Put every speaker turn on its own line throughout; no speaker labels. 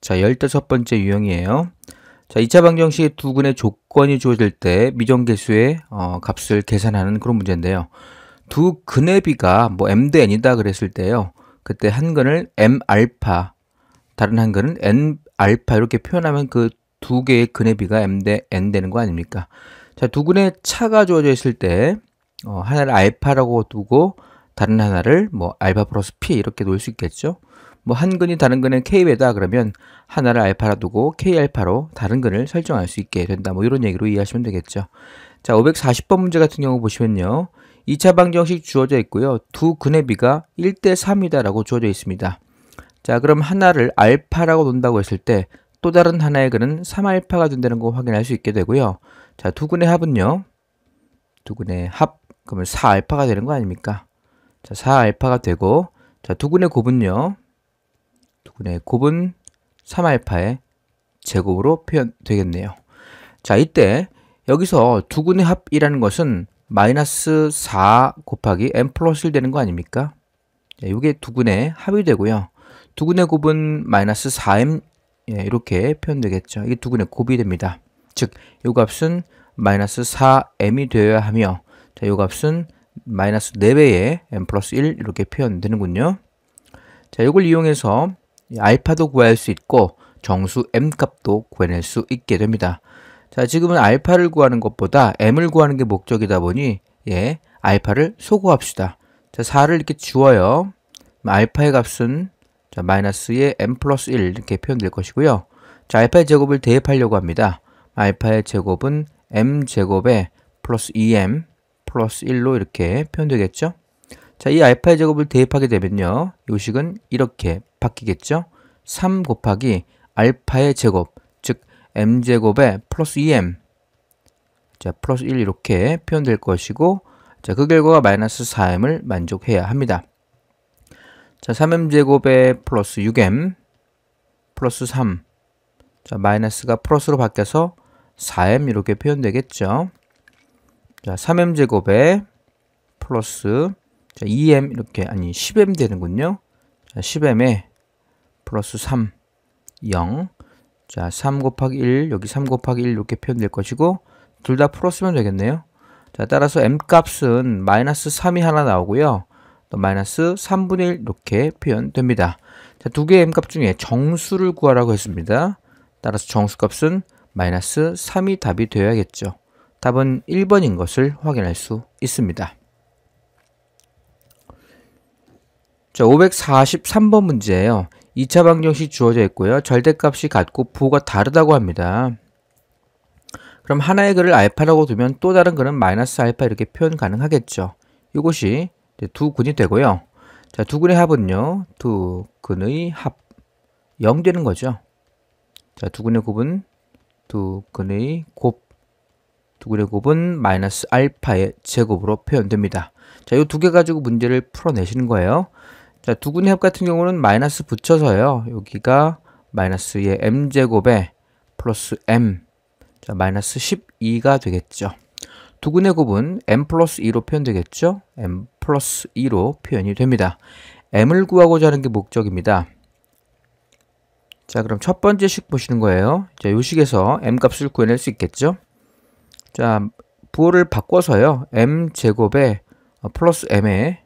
자, 15번째 유형이에요. 자, 2차 방정식의 두 근의 조건이 주어질 때 미정계수의 값을 계산하는 그런 문제인데요. 두 근의 비가 뭐 m 대 n이다 그랬을 때요. 그때 한 근을 m 알파, 다른 한 근은 n 알파 이렇게 표현하면 그 두 개의 근의 비가 m 대 n 되는 거 아닙니까? 자, 두 근의 차가 주어져 있을 때 하나를 알파라고 두고 다른 하나를 뭐 알파 플러스 p 이렇게 놓을 수 있겠죠. 뭐 한 근이 다른 근의 k배다 그러면 하나를 알파라 두고 k 알파로 다른 근을 설정할 수 있게 된다. 뭐 이런 얘기로 이해하시면 되겠죠. 자, 540번 문제 같은 경우 보시면요. 2차 방정식 주어져 있고요. 두 근의 비가 1대 3이다 라고 주어져 있습니다. 자, 그럼 하나를 알파라고 놓는다고 했을 때 또 다른 하나의 근은 3알파가 된다는 거 확인할 수 있게 되고요. 자, 두 근의 합은요. 두 근의 합, 그러면 4알파가 되는 거 아닙니까? 자, 4알파가 되고, 자, 두 근의 곱은요. 두 근의 곱은 3알파의 제곱으로 표현되겠네요. 자, 이때 여기서 두 근의 합이라는 것은 마이너스 4 곱하기 m 플러스 1 되는 거 아닙니까? 자, 이게 두 근의 합이 되고요. 두 근의 곱은 마이너스 4m 이렇게 표현되겠죠. 이게 두 근의 곱이 됩니다. 즉, 이 값은 마이너스 4m이 되어야 하며, 자, 이 값은 마이너스 4배의 m 플러스 1 이렇게 표현되는군요. 자, 이걸 이용해서 알파도 구할 수 있고 정수 m 값도 구해낼 수 있게 됩니다. 자, 지금은 알파를 구하는 것보다 m을 구하는 게 목적이다 보니 알파를 소구합시다. 자, 4를 이렇게 지워요. 알파의 값은 자, 마이너스의 m 플러스 1 이렇게 표현될 것이고요. 자, 알파의 제곱을 대입하려고 합니다. 알파의 제곱은 m 제곱에 플러스 2m 플러스 1로 이렇게 표현되겠죠. 자, 이 알파의 제곱을 대입하게 되면요. 이 식은 이렇게 바뀌겠죠. 3 곱하기 알파의 제곱, 즉 m제곱에 플러스 2m, 자, 플러스 1 이렇게 표현될 것이고, 자, 그 결과가 마이너스 4m을 만족해야 합니다. 자, 3m제곱에 플러스 6m 플러스 3, 자, 마이너스가 플러스로 바뀌어서 4m 이렇게 표현되겠죠. 자, 3m제곱에 플러스 자, 2m 이렇게, 아니 10m 되는군요. 자, 10m에 플러스 3, 0. 자, 3 곱하기 1, 여기 3 곱하기 1 이렇게 표현될 것이고, 둘 다 풀었으면 되겠네요. 자, 따라서 m 값은 마이너스 3이 하나 나오고요. 또 마이너스 3분의 1 이렇게 표현됩니다. 자, 두 개의 m 값 중에 정수를 구하라고 했습니다. 따라서 정수 값은 마이너스 3이 답이 되어야겠죠. 답은 1번인 것을 확인할 수 있습니다. 자, 543번 문제예요. 2차 방정식 주어져 있고요. 절대값이 같고 부호가 다르다고 합니다. 그럼 하나의 글을 알파라고 두면 또 다른 글은 마이너스 알파 이렇게 표현 가능하겠죠. 이것이 두 근이 되고요. 자, 두 근의 합은요. 두 근의 합 0 되는 거죠. 자, 두 근의 곱은 두 근의 곱, 두 근의 곱은 마이너스 알파의 제곱으로 표현됩니다. 자, 이 두 개 가지고 문제를 풀어내시는 거예요. 자, 두 근의 합 같은 경우는 마이너스 붙여서요. 여기가 마이너스의 m제곱에 플러스 m, 자, 마이너스 12가 되겠죠. 두 근의 곱은 m 플러스 2로 표현되겠죠. m 플러스 2로 표현이 됩니다. m을 구하고자 하는 게 목적입니다. 자, 그럼 첫 번째 식 보시는 거예요. 자, 이 식에서 m 값을 구해낼 수 있겠죠. 자, 부호를 바꿔서요. m제곱에 플러스 m에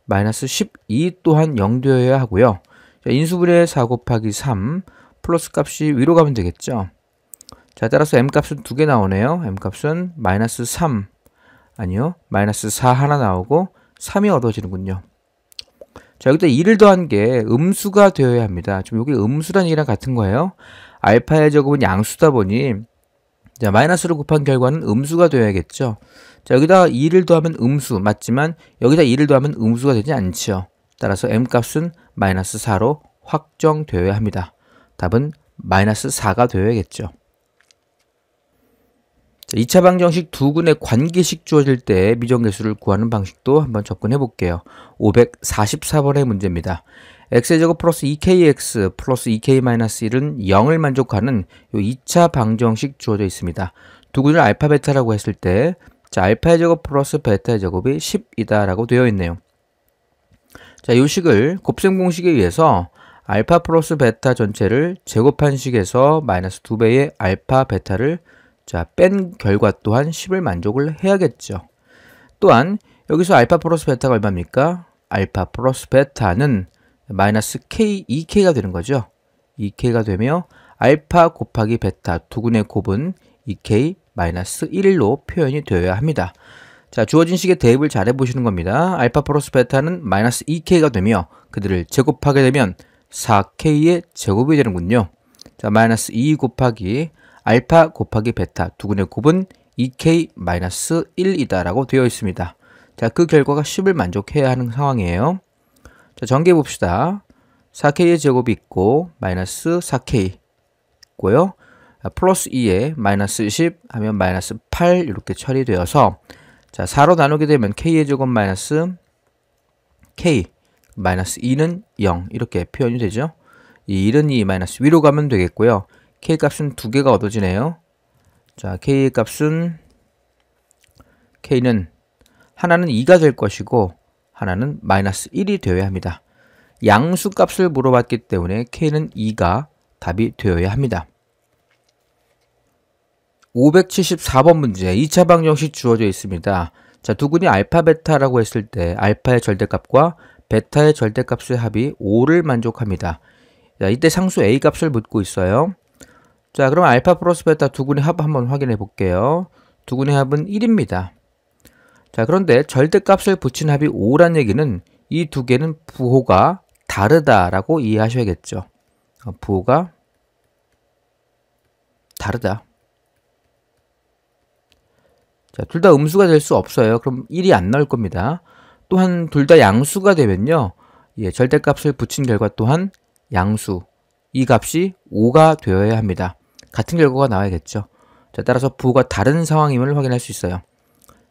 마이너스 12 또한 0 되어야 하고요. 자, 인수분해 4 곱하기 3 플러스 값이 위로 가면 되겠죠. 자, 따라서 m 값은 두 개 나오네요. m 값은 마이너스 3, 아니요, 마이너스 4 하나 나오고 3이 얻어지는군요. 자, 여기다 2를 더한 게 음수가 되어야 합니다. 지금 여기 음수란 얘기랑 같은 거예요. 알파의 제곱은 양수다 보니 자, 마이너스를 곱한 결과는 음수가 되어야겠죠. 자, 여기다 2를 더하면 음수 맞지만 여기다 2를 더하면 음수가 되지 않죠. 따라서 m 값은 마이너스 4로 확정되어야 합니다. 답은 마이너스 4가 되어야겠죠. 자, 2차 방정식 두 근의 관계식 주어질 때 미정계수를 구하는 방식도 한번 접근해 볼게요. 544번의 문제입니다. x제곱 플러스 2kx 플러스 2k-1은 0을 만족하는 이 2차 방정식 주어져 있습니다. 두 근을 알파 베타라고 했을 때 자, 알파의 제곱 플러스 베타의 제곱이 10이다 라고 되어 있네요. 자, 이 식을 곱셈 공식에 의해서 알파 플러스 베타 전체를 제곱한 식에서 마이너스 2배의 알파 베타를 뺀 결과 또한 10을 만족을 해야겠죠. 또한 여기서 알파 플러스 베타가 얼마입니까? 알파 플러스 베타는 마이너스 k, 2k가 되는 거죠. 2k가 되며 알파 곱하기 베타 두근의 곱은 2k 마이너스 1로 표현이 되어야 합니다. 자, 주어진 식의 대입을 잘 해보시는 겁니다. 알파 플러스 베타는 마이너스 2k가 되며 그들을 제곱하게 되면 4k의 제곱이 되는군요. 자, 마이너스 2 곱하기 알파 곱하기 베타 두근의 곱은 2k 마이너스 1이다 라고 되어 있습니다. 자, 그 결과가 10을 만족해야 하는 상황이에요. 자, 전개해 봅시다. 4k의 제곱이 있고 마이너스 4k 있고요. 플러스 2에 마이너스 10 하면 마이너스 8 이렇게 처리되어서 자, 4로 나누게 되면 k의 제곱 마이너스 k 마이너스 2는 0 이렇게 표현이 되죠. 이 1은 2 마이너스 위로 가면 되겠고요. k 값은 두 개가 얻어지네요. 자, k의 값은 k는 하나는 2가 될 것이고 하나는 마이너스 1이 되어야 합니다. 양수 값을 물어봤기 때문에 k는 2가 답이 되어야 합니다. 574번 문제 2차 방정식 주어져 있습니다. 자, 두근이 알파 베타라고 했을 때 알파의 절대값과 베타의 절대값의 합이 5를 만족합니다. 자, 이때 상수 a 값을 묻고 있어요. 자, 그럼 알파 플러스 베타 두근의 합 한번 확인해 볼게요. 두근의 합은 1입니다. 자, 그런데 절대값을 붙인 합이 5란 얘기는 이 두 개는 부호가 다르다라고 이해하셔야겠죠. 부호가 다르다. 자, 둘 다 음수가 될 수 없어요. 그럼 1이 안 나올 겁니다. 또한 둘 다 양수가 되면요. 절대값을 붙인 결과 또한 양수. 이 값이 5가 되어야 합니다. 같은 결과가 나와야겠죠. 자, 따라서 부호가 다른 상황임을 확인할 수 있어요.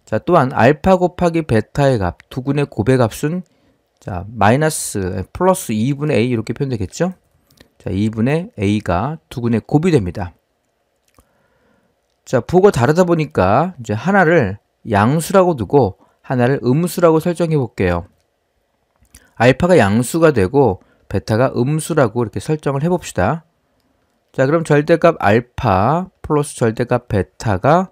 자, 또한 알파 곱하기 베타의 값, 두근의 곱의 값은 자, 마이너스 플러스 2분의 a 이렇게 표현되겠죠. 자, 2분의 a가 두근의 곱이 됩니다. 자, 부호가 다르다 보니까 이제 하나를 양수라고 두고 하나를 음수라고 설정해 볼게요. 알파가 양수가 되고 베타가 음수라고 이렇게 설정을 해 봅시다. 자, 그럼 절대값 알파 플러스 절대값 베타가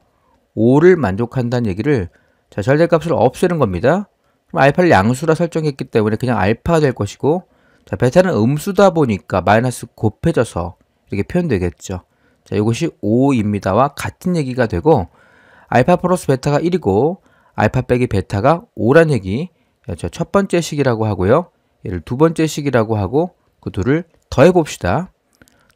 5를 만족한다는 얘기를 자, 절대값을 없애는 겁니다. 그럼 알파를 양수라 설정했기 때문에 그냥 알파가 될 것이고 자, 베타는 음수다 보니까 마이너스 곱해져서 이렇게 표현되겠죠. 자, 이것이 5입니다와 같은 얘기가 되고 알파 플러스 베타가 1이고 알파 빼기 베타가 5란 얘기 첫 번째 식이라고 하고요. 얘를 두 번째 식이라고 하고 그 둘을 더해 봅시다.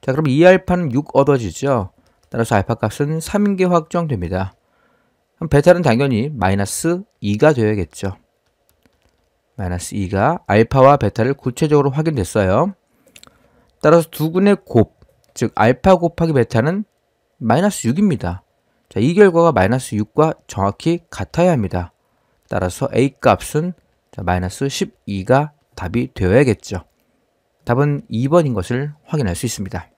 자, 그럼 2알파는 6 얻어지죠. 따라서 알파 값은 3인 게 확정됩니다. 그럼 베타는 당연히 마이너스 2가 되어야겠죠. 마이너스 2가 알파와 베타를 구체적으로 확인됐어요. 따라서 두근의 곱, 즉 알파 곱하기 베타는 마이너스 6입니다. 자, 이 결과가 마이너스 6과 정확히 같아야 합니다. 따라서 a 값은 자, 마이너스 12가 답이 되어야겠죠. 답은 2번인 것을 확인할 수 있습니다.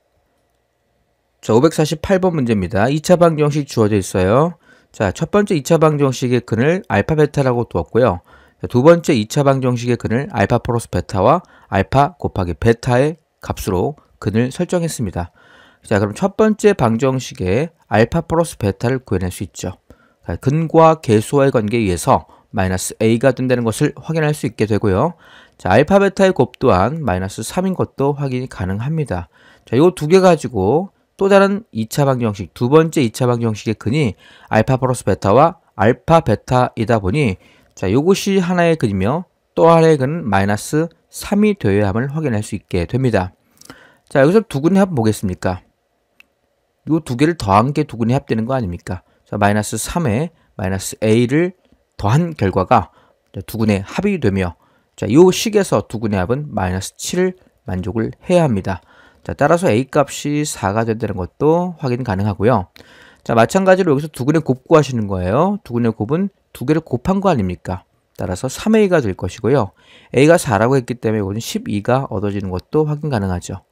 자, 548번 문제입니다. 2차 방정식 주어져 있어요. 자, 첫 번째 2차 방정식의 근을 알파 베타라고 두었고요. 자, 두 번째 2차 방정식의 근을 알파 플러스 베타와 알파 곱하기 베타의 값으로 근을 설정했습니다. 자, 그럼 첫 번째 방정식의 알파 플러스 베타를 구해낼 수 있죠. 자, 근과 계수와의 관계에 의해서 마이너스 a가 된다는 것을 확인할 수 있게 되고요. 자, 알파 베타의 곱 또한 마이너스 3인 것도 확인이 가능합니다. 자, 이 두 개 가지고 또 다른 2차 방정식, 두 번째 2차 방정식의 근이 알파 플러스 베타와 알파 베타이다 보니 자, 요것이 하나의 근이며 또 하나의 근은 마이너스 3이 되어야 함을 확인할 수 있게 됩니다. 자, 여기서 두근의 합 보겠습니까? 요 두 개를 더한 게 두근의 합되는 거 아닙니까? 자, 마이너스 3에 마이너스 a를 더한 결과가 두근의 합이 되며 자, 요 식에서 두근의 합은 마이너스 7을 만족을 해야 합니다. 자, 따라서 a 값이 4가 된다는 것도 확인 가능하고요. 자, 마찬가지로 여기서 두근의 곱 구하시는 거예요. 두근의 곱은 두 개를 곱한 거 아닙니까? 따라서 3a가 될 것이고요. a가 4라고 했기 때문에 이거는 12가 얻어지는 것도 확인 가능하죠.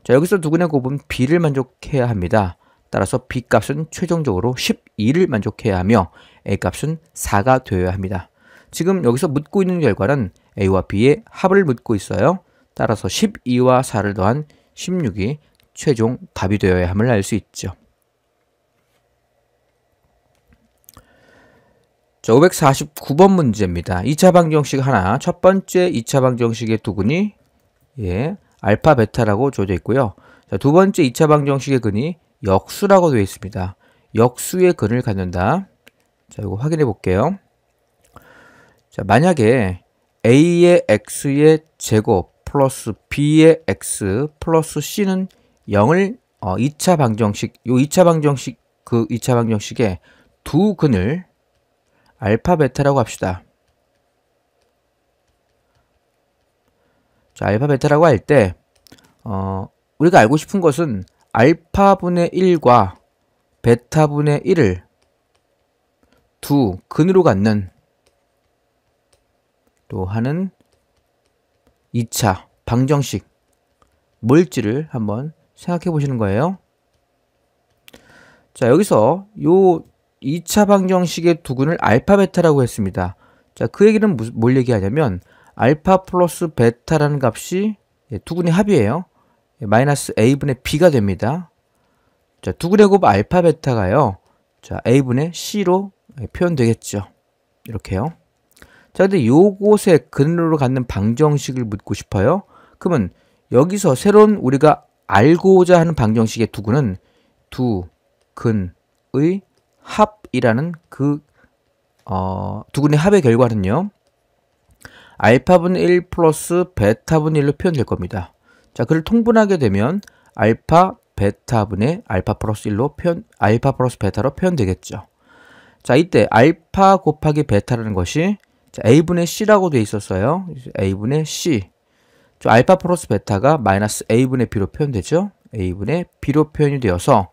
자, 여기서 두근의 곱은 b를 만족해야 합니다. 따라서 b 값은 최종적으로 12를 만족해야 하며 a 값은 4가 되어야 합니다. 지금 여기서 묻고 있는 결과는 a와 b의 합을 묻고 있어요. 따라서 12와 4를 더한 16이 최종 답이 되어야 함을 알 수 있죠. 자, 549번 문제입니다. 2차 방정식 하나, 첫 번째 2차 방정식의 두근이 알파, 베타라고 주어져 있고요. 자, 두 번째 2차 방정식의 근이 역수라고 되어 있습니다. 역수의 근을 갖는다. 자, 이거 확인해 볼게요. 자, 만약에 a의 x의 제곱 플러스 b의 x 플러스 c는 0을 2차 방정식, 요 2차 방정식, 그 2차 방정식의 두 근을 알파, 베타라고 합시다. 자, 알파, 베타라고 할 때, 우리가 알고 싶은 것은 알파분의 1과 베타분의 1을 두 근으로 갖는 또 하는 2차 방정식 뭘지를 한번 생각해 보시는 거예요. 자, 여기서 요 2차 방정식의 두근을 알파, 베타라고 했습니다. 자, 그 얘기는 뭘 얘기하냐면 알파 플러스 베타라는 값이 두근의 합이에요. 마이너스 a분의 b가 됩니다. 자, 두근의 곱 알파, 베타가요. 자, a분의 c로 표현되겠죠. 이렇게요. 자, 근데 요곳에 근으로 갖는 방정식을 묻고 싶어요. 그러면 여기서 새로운 우리가 알고자 하는 방정식의 두근은 두 근의 합이라는 그 두근의 합의 결과는요. 알파분의 1 플러스 베타분의 1로 표현될 겁니다. 자, 그를 통분하게 되면 알파, 베타분의 알파 플러스 1로 알파 플러스 베타로 표현되겠죠. 자, 이때 알파 곱하기 베타라는 것이 a분의 c라고 되어 있었어요. a분의 c. 알파 플러스 베타가 마이너스 a분의 b로 표현되죠. a분의 b로 표현이 되어서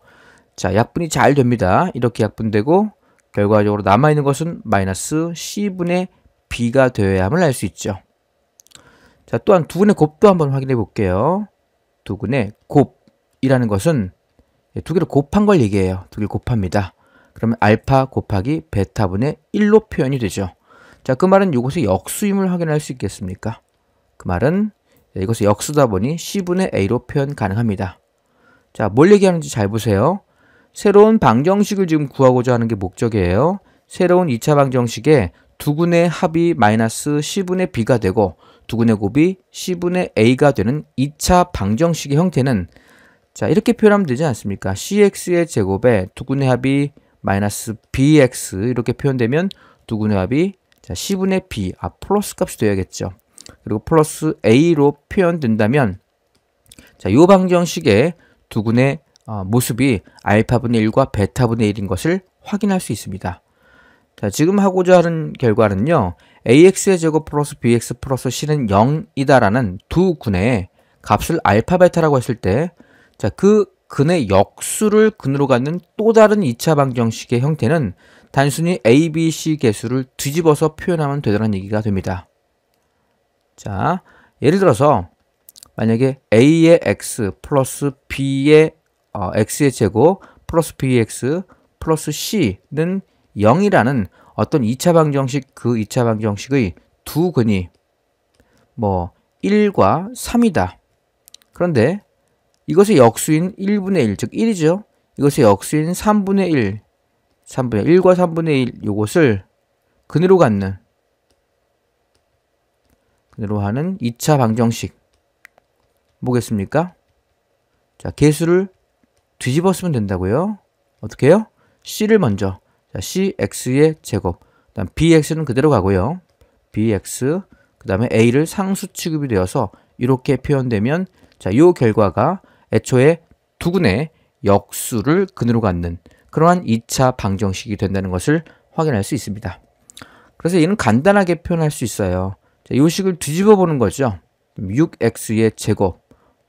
자, 약분이 잘 됩니다. 이렇게 약분되고 결과적으로 남아있는 것은 마이너스 c분의 b가 되어야 함을 알 수 있죠. 자, 또한 두근의 곱도 한번 확인해 볼게요. 두근의 곱이라는 것은 두 개를 곱한 걸 얘기해요. 두 개를 곱합니다. 그러면 알파 곱하기 베타분의 1로 표현이 되죠. 자, 그 말은 이것의 역수임을 확인할 수 있겠습니까? 그 말은 이것의 역수다 보니 c분의 a로 표현 가능합니다. 자, 뭘 얘기하는지 잘 보세요. 새로운 방정식을 지금 구하고자 하는 게 목적이에요. 새로운 2차 방정식에 두근의 합이 마이너스 c분의 b가 되고 두근의 곱이 c분의 a가 되는 2차 방정식의 형태는 자, 이렇게 표현하면 되지 않습니까? cx의 제곱에 두근의 합이 마이너스 bx 이렇게 표현되면 두근의 합이 자, c분의 b, 플러스 값이 되어야겠죠. 그리고 플러스 a로 표현된다면 자, 요 방정식의 두근의 모습이 알파분의 1과 베타분의 1인 것을 확인할 수 있습니다. 자, 지금 하고자 하는 결과는요. ax의 제곱 플러스 bx 플러스 c는 0이다라는 두 근의 값을 알파, 베타라고 했을 때 자, 그 근의 역수를 근으로 갖는 또 다른 2차 방정식의 형태는 단순히 a, b, c 개수를 뒤집어서 표현하면 되라는 얘기가 됩니다. 자, 예를 들어서 만약에 a의 x 플러스 b의 x의 제곱 플러스 bx 플러스 c는 0이라는 어떤 2차 방정식, 그 2차 방정식의 두 근이 뭐 1과 3이다. 그런데 이것의 역수인 1분의 1, 즉 1이죠. 이것의 역수인 3분의 1, 1과 3분의 1 요것을 근으로 갖는 근으로 하는 2차 방정식 뭐겠습니까? 자, 개수를 뒤집어 쓰면 된다고요. 어떻게 해요? c를 먼저 자, cx의 제곱 그다음 bx는 그대로 가고요. bx 그 다음에 a를 상수 취급이 되어서 이렇게 표현되면 자, 요 결과가 애초에 두근의 역수를 근으로 갖는 그러한 2차 방정식이 된다는 것을 확인할 수 있습니다. 그래서 얘는 간단하게 표현할 수 있어요. 자, 이 식을 뒤집어 보는 거죠. 6x의 제곱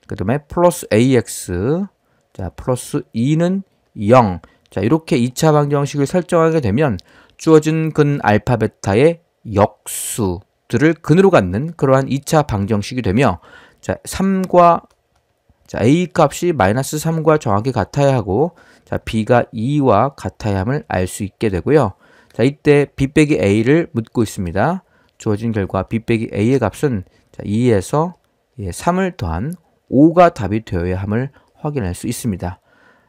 그 다음에 플러스 ax 자, 플러스 2는 0 자, 이렇게 2차 방정식을 설정하게 되면 주어진 근 알파 베타의 역수들을 근으로 갖는 그러한 2차 방정식이 되며 자, 3과 자, a 값이 마이너스 3과 정확히 같아야 하고 자, b가 2와 같아야 함을 알 수 있게 되고요. 자, 이때 b 빼기 a를 묻고 있습니다. 주어진 결과 b 빼기 a의 값은 자, 2에서 3을 더한 5가 답이 되어야 함을 확인할 수 있습니다.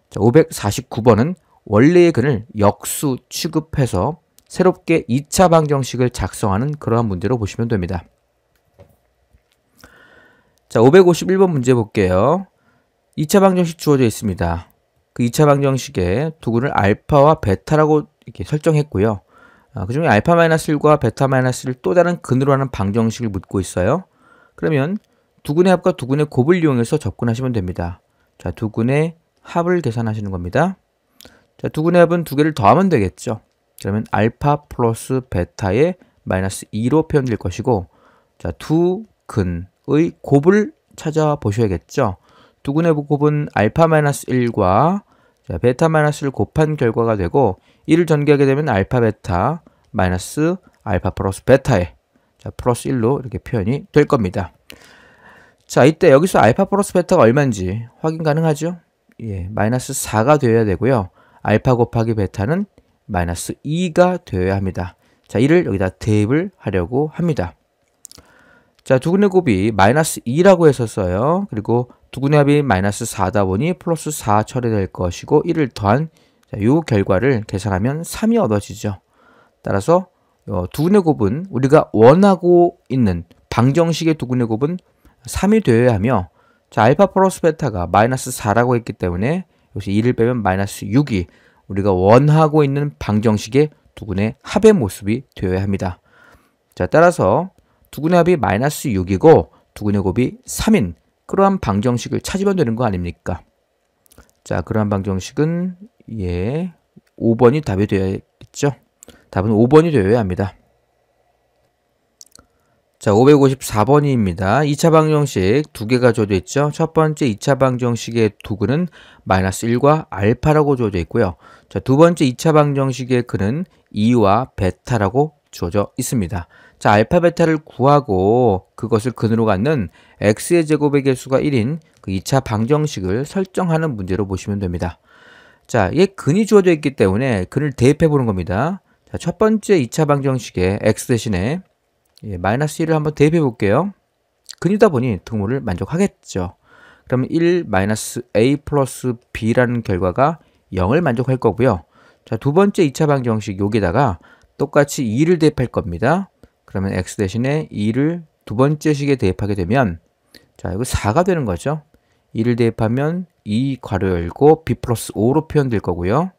자, 549번은 원래의 근을 역수 취급해서 새롭게 2차 방정식을 작성하는 그러한 문제로 보시면 됩니다. 자, 551번 문제 볼게요. 2차 방정식 주어져 있습니다. 그 2차 방정식에 두근을 알파와 베타라고 이렇게 설정했고요. 그 중에 알파-1과 베타-1를 또 다른 근으로 하는 방정식을 묻고 있어요. 그러면 두근의 합과 두근의 곱을 이용해서 접근하시면 됩니다. 자, 두근의 합을 계산하시는 겁니다. 자, 두근의 합은 두 개를 더하면 되겠죠. 그러면 알파 플러스 베타의 마이너스 2로 표현될 것이고, 자, 두 근의 곱을 찾아보셔야겠죠. 두근의 곱은 알파-1과 베타-1를 곱한 결과가 되고 1을 전개하게 되면 알파 베타 마이너스 알파 플러스 베타에 플러스 1로 이렇게 표현이 될 겁니다. 자, 이때 여기서 알파 플러스 베타가 얼마인지 확인 가능하죠? 마이너스 4가 되어야 되고요. 알파 곱하기 베타는 마이너스 2가 되어야 합니다. 자, 이를 여기다 대입을 하려고 합니다. 자, 두근의 곱이 마이너스 2라고 했었어요. 그리고 두근의 합이 마이너스 4다 보니 플러스 4 처리될 것이고 1을 더한 이 결과를 계산하면 3이 얻어지죠. 따라서 두근의 곱은 우리가 원하고 있는 방정식의 두근의 곱은 3이 되어야 하며, 자, 알파 플러스 베타가 마이너스 4라고 했기 때문에 여기서 2를 빼면 마이너스 6이 우리가 원하고 있는 방정식의 두근의 합의 모습이 되어야 합니다. 자, 따라서 두근의 합이 마이너스 6이고 두근의 곱이 3인 그러한 방정식을 찾으면 되는 거 아닙니까? 자, 그러한 방정식은 5번이 답이 되어야겠죠. 답은 5번이 되어야 합니다. 자, 554번입니다. 2차 방정식 두 개가 주어져 있죠. 첫 번째 2차 방정식의 두근은 마이너스 1과 알파라고 주어져 있고요. 자, 두 번째 2차 방정식의 근은 2와 베타라고 주어져 있습니다. 자, 알파 베타를 구하고 그것을 근으로 갖는 x의 제곱의 개수가 1인 그 2차 방정식을 설정하는 문제로 보시면 됩니다. 자, 이게 근이 주어져 있기 때문에 근을 대입해 보는 겁니다. 자, 첫 번째 2차 방정식에 x 대신에 마이너스 1을 한번 대입해 볼게요. 근이다 보니 등호를 만족하겠죠. 그러면 1 마이너스 a 플러스 b라는 결과가 0을 만족할 거고요. 자, 두 번째 2차 방정식 여기다가 똑같이 2를 대입할 겁니다. 그러면 x 대신에 2를 두 번째 식에 대입하게 되면, 자, 이거 4가 되는 거죠. 2를 대입하면 2 괄호 열고 b 플러스 5로 표현될 거고요.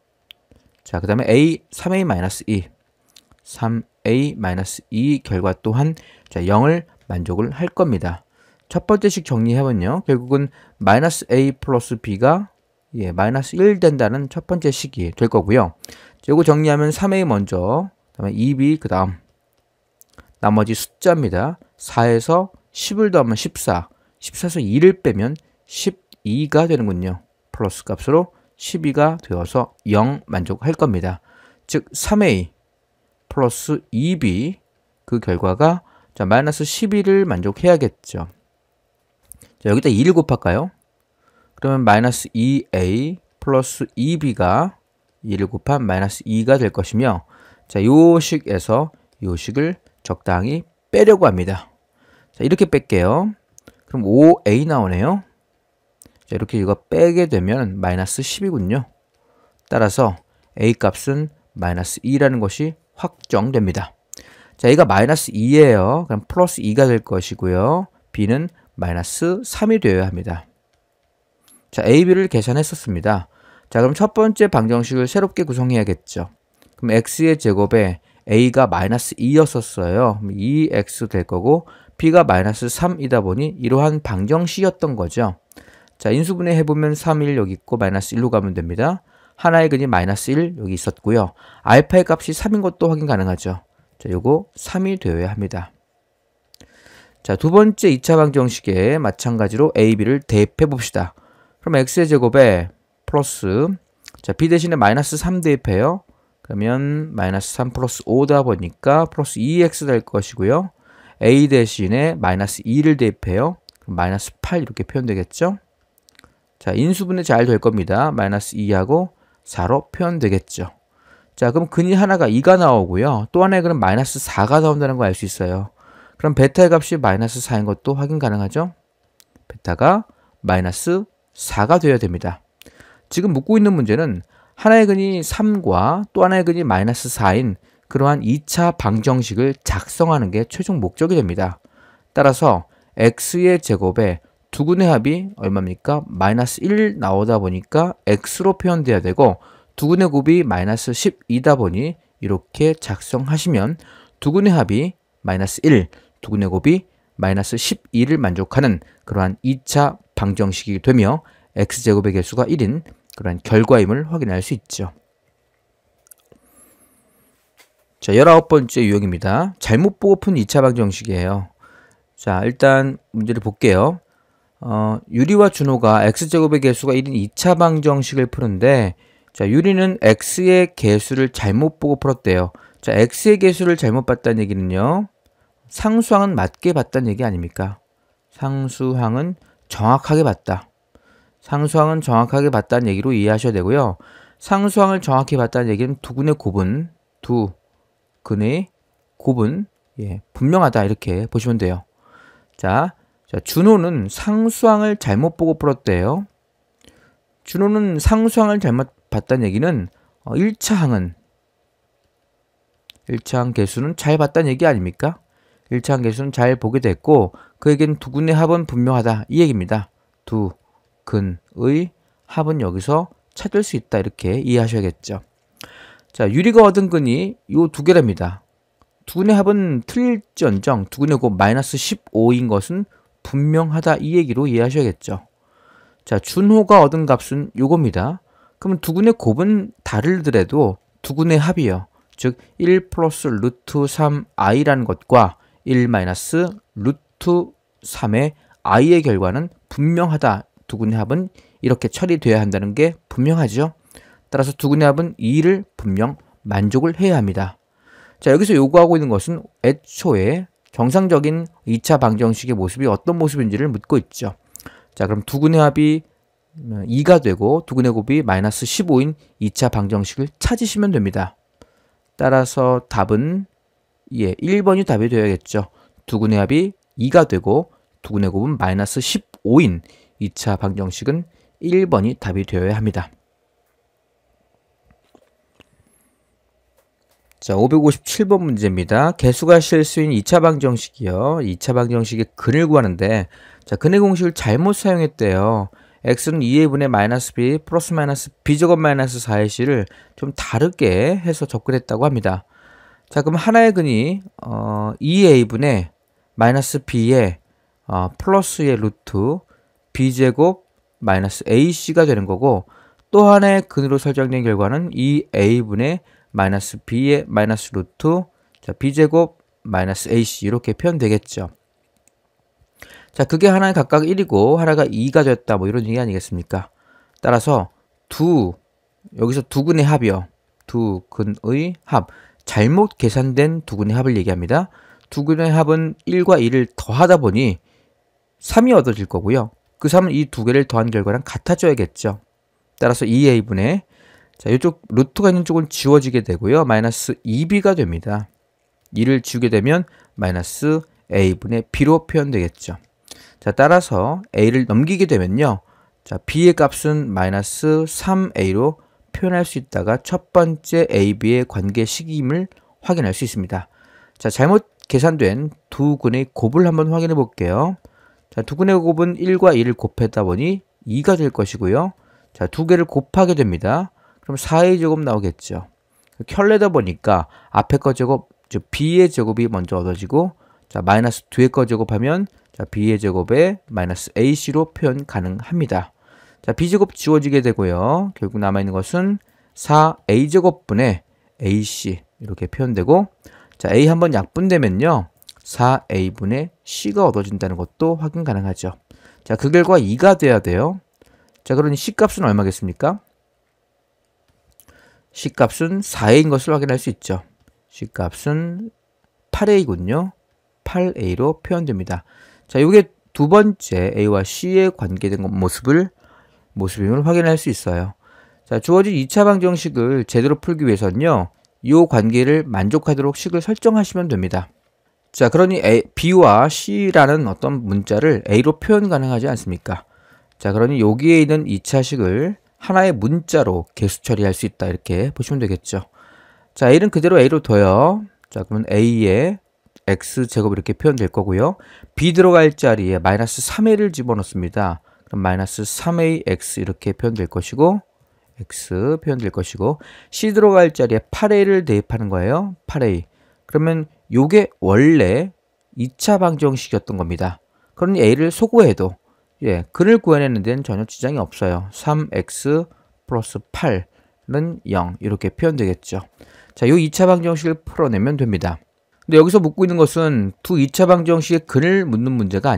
자, 그 다음에 a 3a-2 3a-2 결과 또한 자, 0을 만족을 할 겁니다. 첫 번째 식 정리해보면요, 결국은 마이너스 a 플러스 b가 마이너스 1 된다는 첫 번째 식이 될 거고요. 이거 정리하면 3a 먼저, 그다음에 2b 그 다음 나머지 숫자입니다. 4에서 10을 더하면 14, 14에서 2를 빼면 12가 되는군요. 플러스 값으로 12가 되어서 0 만족할 겁니다. 즉 3a 플러스 2b 그 결과가 자, 마이너스 12를 만족해야겠죠. 자, 여기다 2를 곱할까요? 그러면 마이너스 2a 플러스 2b가 2를 곱한 마이너스 2가 될 것이며, 자, 요 식에서 요 식을 적당히 빼려고 합니다. 자, 이렇게 뺄게요. 그럼 5a 나오네요. 자, 이렇게 이거 빼게 되면 마이너스 10이군요. 따라서 a 값은 마이너스 2라는 것이 확정됩니다. 자, A가 마이너스 2예요. 그럼 플러스 2가 될 것이고요. B는 마이너스 3이 되어야 합니다. 자, A, B를 계산했었습니다. 자, 그럼 첫 번째 방정식을 새롭게 구성해야겠죠. 그럼 X의 제곱에 A가 마이너스 2였었어요. 그럼 2X 될 거고 B가 마이너스 3이다 보니 이러한 방정식이었던 거죠. 자, 인수분해 해보면 3, 1 여기 있고 마이너스 1로 가면 됩니다. 하나의 근이 마이너스 1 여기 있었고요. 알파의 값이 3인 것도 확인 가능하죠. 자, 요거 3이 되어야 합니다. 자, 두 번째 2차 방정식에 마찬가지로 a, b를 대입해 봅시다. 그럼 x의 제곱에 플러스, 자, b 대신에 마이너스 3 대입해요. 그러면 마이너스 3 플러스 5다 보니까 플러스 2x 될 것이고요. a 대신에 마이너스 2를 대입해요. 그럼 마이너스 8 이렇게 표현되겠죠. 자, 인수분해 잘 될 겁니다. 마이너스 2하고 4로 표현되겠죠. 자, 그럼 근이 하나가 2가 나오고요. 또 하나의 근은 마이너스 4가 나온다는 거 알 수 있어요. 그럼 베타의 값이 마이너스 4인 것도 확인 가능하죠? 베타가 마이너스 4가 되어야 됩니다. 지금 묻고 있는 문제는 하나의 근이 3과 또 하나의 근이 마이너스 4인 그러한 2차 방정식을 작성하는 게 최종 목적이 됩니다. 따라서 x의 제곱에 두 근의 합이 얼마입니까? 마이너스 1 나오다 보니까 x로 표현돼야 되고 두 근의 곱이 마이너스 12다 보니 이렇게 작성하시면 두 근의 합이 마이너스 1, 두 근의 곱이 마이너스 12를 만족하는 그러한 2차 방정식이 되며 x제곱의 개수가 1인 그러한 결과임을 확인할 수 있죠. 자, 19번째 유형입니다. 잘못 보고 푼 2차 방정식이에요. 자, 일단 문제를 볼게요. 유리와 준호가 x제곱의 개수가 1인 2차 방정식을 푸는데 자, 유리는 x의 개수를 잘못 보고 풀었대요. 자, x의 개수를 잘못 봤다는 얘기는요. 상수항은 맞게 봤다는 얘기 아닙니까? 상수항은 정확하게 봤다. 상수항은 정확하게 봤다는 얘기로 이해하셔야 되고요. 상수항을 정확히 봤다는 얘기는 두 근의 곱은 분명하다 이렇게 보시면 돼요. 자, 준호는 상수항을 잘못 보고 풀었대요. 준호는 상수항을 잘못 봤다는 얘기는 1차 항 개수는 잘 봤다는 얘기 아닙니까? 1차 항 개수는 잘 보게 됐고 그에겐 두 근의 합은 분명하다 이 얘기입니다. 두 근의 합은 여기서 찾을 수 있다 이렇게 이해하셔야겠죠. 자, 유리가 얻은 근이 요 두 개랍니다. 두 근의 합은 틀릴지언정 두 근의 곱 마이너스 15인 것은 분명하다 이 얘기로 이해하셔야겠죠. 자, 준호가 얻은 값은 요겁니다. 그러면 두 근의 곱은 다르더라도 두 근의 합이요. 즉 1 플러스 루트 3i라는 것과 1 마이너스 루트 3의 i의 결과는 분명하다. 두 근의 합은 이렇게 처리되어야 한다는 게 분명하죠. 따라서 두 근의 합은 2를 분명 만족을 해야 합니다. 자, 여기서 요구하고 있는 것은 애초에 정상적인 2차 방정식의 모습이 어떤 모습인지를 묻고 있죠. 자, 그럼 두 근의 합이 2가 되고 두 근의 곱이 마이너스 15인 2차 방정식을 찾으시면 됩니다. 따라서 답은 1번이 답이 되어야겠죠. 두 근의 합이 2가 되고 두 근의 곱은 마이너스 15인 2차 방정식은 1번이 답이 되어야 합니다. 자, 557번 문제입니다. 개수가 실수인 2차 방정식이요. 2차 방정식의 근을 구하는데 자, 근의 공식을 잘못 사용했대요. x는 2의 분의 마이너스 b 플러스 마이너스 b제곱 마이너스 4의 c를 좀 다르게 해서 접근했다고 합니다. 자, 그럼 하나의 근이 2a 분의 마이너스 b의 플러스의 루트 b제곱 마이너스 ac가 되는 거고 또 하나의 근으로 설정된 결과는 2a 분의 마이너스 b의 마이너스 루트 b제곱 마이너스 ac 이렇게 표현되겠죠. 자, 그게 하나는 각각 1이고 하나가 2가 됐다 뭐 이런 얘기 아니겠습니까? 따라서 여기서 두 근의 합이요. 두 근의 합. 잘못 계산된 두 근의 합을 얘기합니다. 두 근의 합은 1과 2를 더하다 보니 3이 얻어질 거고요. 그 3은 이 두 개를 더한 결과랑 같아져야겠죠. 따라서 2a분의 자, 이쪽 루트가 있는 쪽은 지워지게 되고요. 마이너스 2b가 됩니다. 2를 지우게 되면 마이너스 a분의 b로 표현되겠죠. 자, 따라서 a를 넘기게 되면요. 자, b의 값은 마이너스 3a로 표현할 수 있다가 첫 번째 ab의 관계식임을 확인할 수 있습니다. 자, 잘못 계산된 두 근의 곱을 한번 확인해 볼게요. 자, 두 근의 곱은 1과 2를 곱했다 보니 2가 될 것이고요. 자, 두 개를 곱하게 됩니다. 그럼 4의 제곱 나오겠죠. 켤레다 보니까 앞에 거 제곱, 즉 b의 제곱이 먼저 얻어지고 자, 마이너스 뒤에 거 제곱하면 자, b의 제곱에 마이너스 ac로 표현 가능합니다. 자, b제곱 지워지게 되고요. 결국 남아있는 것은 4a제곱분의 ac 이렇게 표현되고 자, a 한번 약분되면요. 4a분의 c가 얻어진다는 것도 확인 가능하죠. 자, 그 결과 2가 돼야 돼요. 자, 그러니 c값은 얼마겠습니까? c값은 4a인 것을 확인할 수 있죠. c값은 8a군요. 8a로 표현됩니다. 자, 이게 두 번째 a와 c에 관계된 모습임을 확인할 수 있어요. 자, 주어진 2차 방정식을 제대로 풀기 위해서는요. 이 관계를 만족하도록 식을 설정하시면 됩니다. 자, 그러니 B와 C라는 어떤 문자를 A로 표현 가능하지 않습니까? 자, 그러니 여기에 있는 2차식을 하나의 문자로 개수 처리할 수 있다. 이렇게 보시면 되겠죠. 자, A는 그대로 A로 둬요. 자, 그러면 A에 X제곱 이렇게 표현될 거고요. B 들어갈 자리에 마이너스 3A를 집어넣습니다. 그럼 마이너스 3AX 이렇게 표현될 것이고, X 표현될 것이고, C 들어갈 자리에 8A를 대입하는 거예요. 8A. 그러면 요게 원래 2차 방정식이었던 겁니다. 그러니 A를 소구해도 근을 구해내는 데는 전혀 지장이 없어요. 3x 플러스 8은 0 이렇게 표현되겠죠. 자, 요 2차 방정식을 풀어내면 됩니다. 근데 여기서 묻고 있는 것은 두 2차 방정식의 근을 묻는 문제가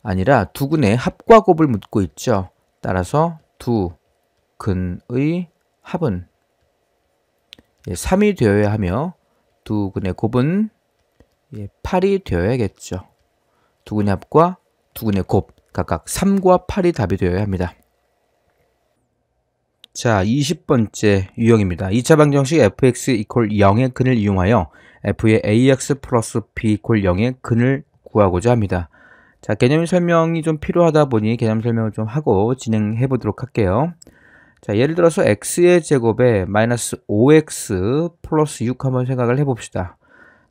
아니라 두 근의 합과 곱을 묻고 있죠. 따라서 두 근의 합은 3이 되어야 하며 두 근의 곱은 8이 되어야겠죠. 두 근의 합과 두 근의 곱 각각 3과 8이 답이 되어야 합니다. 자, 20번째 유형입니다. 2차 방정식 fx equal 0의 근을 이용하여 f의 ax 플러스 b equal 0의 근을 구하고자 합니다. 자, 개념 설명이 좀 필요하다 보니 개념 설명을 좀 하고 진행해 보도록 할게요. 자, 예를 들어서 x의 제곱에 마이너스 5x 플러스 6 한번 생각을 해봅시다.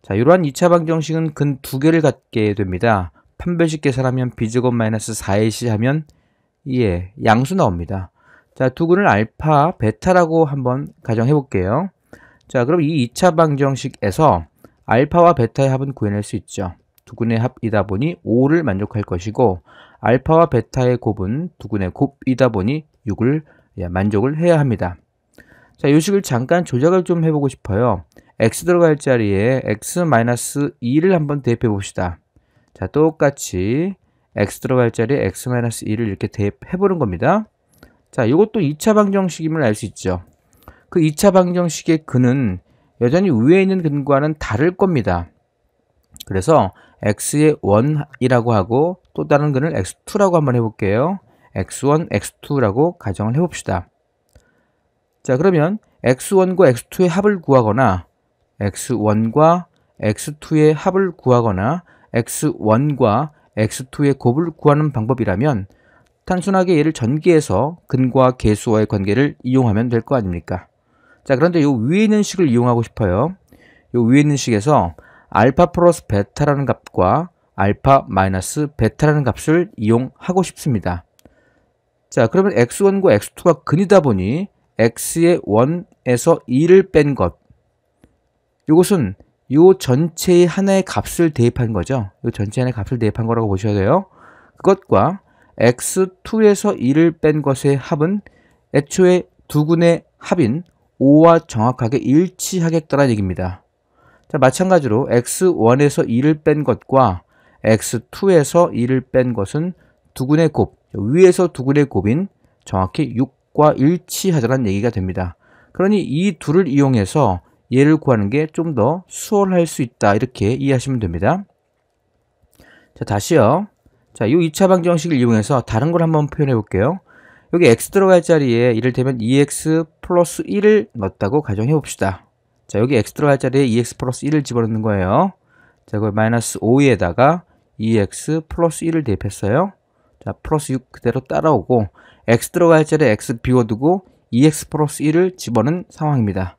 자, 이러한 2차 방정식은 근 두 개를 갖게 됩니다. 판별식 계산하면 b제곱 마이너스 4ac 하면 양수 나옵니다. 자, 두 근을 알파, 베타라고 한번 가정해 볼게요. 자, 그럼 이 2차 방정식에서 알파와 베타의 합은 구해낼 수 있죠. 두 근의 합이다 보니 5를 만족할 것이고, 알파와 베타의 곱은 두 근의 곱이다 보니 6을 만족을 해야 합니다. 자, 이 식을 잠깐 조작을 좀 해보고 싶어요. x 들어갈 자리에 x-2를 한번 대입해 봅시다. 자, 똑같이 x 들어갈 자리에 x-2를 이렇게 대입해 보는 겁니다. 자, 이것도 2차 방정식임을 알 수 있죠. 그 2차 방정식의 근은 여전히 위에 있는 근과는 다를 겁니다. 그래서 x의 1이라고 하고 또 다른 근을 x2라고 한번 해볼게요. x1, x2라고 가정을 해봅시다. 자, 그러면 x1과 x2의 합을 구하거나 x1과 x2의 합을 구하거나 x1과 x2의 곱을 구하는 방법이라면 단순하게 얘를 전개해서 근과 계수와의 관계를 이용하면 될 거 아닙니까? 자, 그런데 요 위에 있는 식을 이용하고 싶어요. 요 위에 있는 식에서 알파 플러스 베타라는 값과 알파 마이너스 베타라는 값을 이용하고 싶습니다. 자, 그러면 x1과 x2가 근이다 보니 x의 1에서 2를 뺀 것, 이것은 요 전체의 하나의 값을 대입한 거죠. 요 전체 하나의 값을 대입한 거라고 보셔야 돼요. 그것과 x2에서 2를 뺀 것의 합은 애초에 두 근의 합인 5와 정확하게 일치하겠다는 얘기입니다. 자, 마찬가지로 x1에서 2를 뺀 것과 x2에서 2를 뺀 것은 두 근의 곱, 위에서 두 근의 곱인 정확히 6과 일치하자는 얘기가 됩니다. 그러니 이 둘을 이용해서 얘를 구하는 게 좀 더 수월할 수 있다, 이렇게 이해하시면 됩니다. 자, 다시요. 자, 이 2차 방정식을 이용해서 다른 걸 한번 표현해 볼게요. 여기 x 들어갈 자리에 이를테면 2x 플러스 1을 넣었다고 가정해 봅시다. 자, 여기 x 들어갈 자리에 2x 플러스 1을 집어넣는 거예요. 자, 그걸 마이너스 5에다가 2x 플러스 1을 대입했어요. 자, 플러스 6 그대로 따라오고 x 들어갈 자리에 x 비워두고 2x 플러스 1을 집어넣은 상황입니다.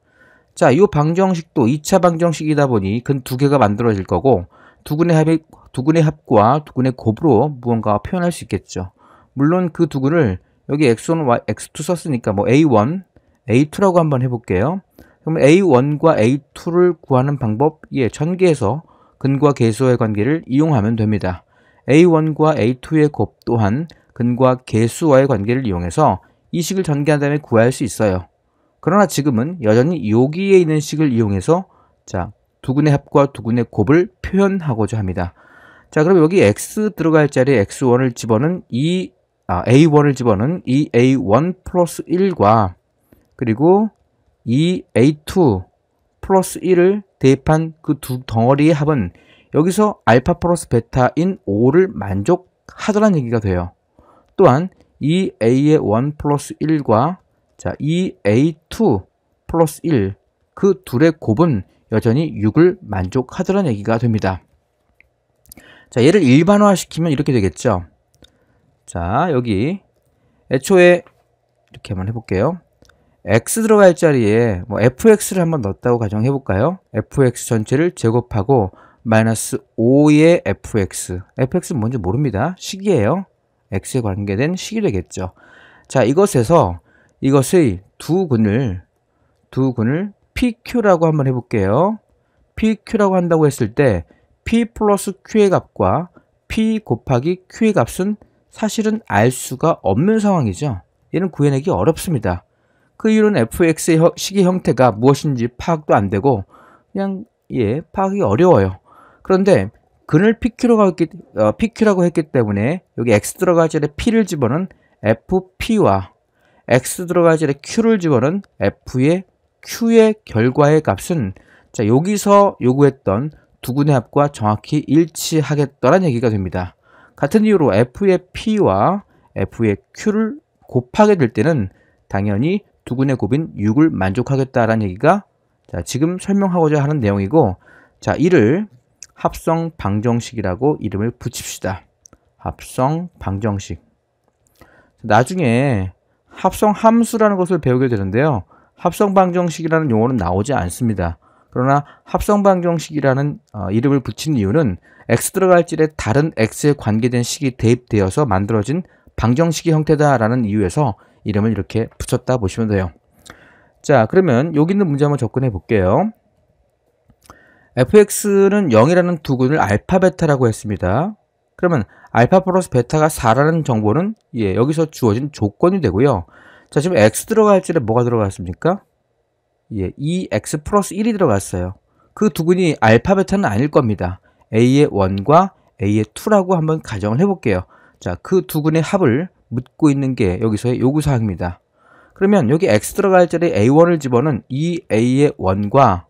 자, 이 방정식도 2차 방정식이다 보니 근 두 개가 만들어질 거고 두 근의 합과 두 근의 곱으로 무언가 표현할 수 있겠죠. 물론 그 두 근을 여기 x1, x2 썼으니까 뭐 a1, a2라고 한번 해볼게요. 그러면 a1과 a2를 구하는 방법, 전개해서 근과 계수의 관계를 이용하면 됩니다. a1과 a2의 곱 또한 근과 계수와의 관계를 이용해서 이 식을 전개한 다음에 구할 수 있어요. 그러나 지금은 여전히 여기에 있는 식을 이용해서 자, 두 근의 합과 두 근의 곱을 표현하고자 합니다. 자, 그럼 여기 x 들어갈 자리에 x1을 집어넣은 a1을 집어넣은 이 a1 플러스 1과 그리고 이 a2 플러스 1을 대입한 그 두 덩어리의 합은 여기서 알파 플러스 베타인 5를 만족하더란 얘기가 돼요. 또한 이 a의 1 플러스 1과 자, 이 a2 플러스 1, 그 둘의 곱은 여전히 6을 만족하더란 얘기가 됩니다. 자, 얘를 일반화시키면 이렇게 되겠죠. 자, 여기 애초에 이렇게 한번 해볼게요. x 들어갈 자리에 뭐 fx를 한번 넣었다고 가정해 볼까요? fx 전체를 제곱하고 마이너스 5의 fx는 뭔지 모릅니다. 식이에요. x에 관계된 식이 되겠죠. 자, 이것의 두 근을 pq라고 한번 해볼게요. pq라고 한다고 했을 때 p 플러스 q의 값과 p 곱하기 q의 값은 사실은 알 수가 없는 상황이죠. 얘는 구해내기 어렵습니다. 그 이유는 fx의 식의 형태가 무엇인지 파악도 안 되고 그냥 파악이 어려워요. 그런데 근을 pq라고 했기 때문에 여기 x 들어갈 자리에 p를 집어넣은 fp와 x 들어갈 자리에 q를 집어넣은 f의 q의 결과의 값은 자, 여기서 요구했던 두 근의 합과 정확히 일치하겠다는 얘기가 됩니다. 같은 이유로 f의 p와 f의 q를 곱하게 될 때는 당연히 두 근의 곱인 6을 만족하겠다라는 얘기가 자, 지금 설명하고자 하는 내용이고, 자, 이를 합성 방정식이라고 이름을 붙입시다. 합성 방정식. 나중에 합성 함수라는 것을 배우게 되는데요. 합성 방정식이라는 용어는 나오지 않습니다. 그러나 합성 방정식이라는 이름을 붙인 이유는 x 들어갈 자리에 다른 x에 관계된 식이 대입되어서 만들어진 방정식의 형태다라는 이유에서 이름을 이렇게 붙였다 보시면 돼요. 자, 그러면 여기 있는 문제 한번 접근해 볼게요. fx는 0이라는 두 근을 알파 베타라고 했습니다. 그러면 알파 플러스 베타가 4라는 정보는 여기서 주어진 조건이 되고요. 자, 지금 x 들어갈 자리에 뭐가 들어갔습니까? 2x 플러스 1이 들어갔어요. 그 두 근이 알파 베타는 아닐 겁니다. a의 1과 a의 2라고 한번 가정을 해볼게요. 자, 그 두 근의 합을 묻고 있는 게 여기서의 요구사항입니다. 그러면 여기 x 들어갈 자리에 a1을 집어넣은 2a의 1과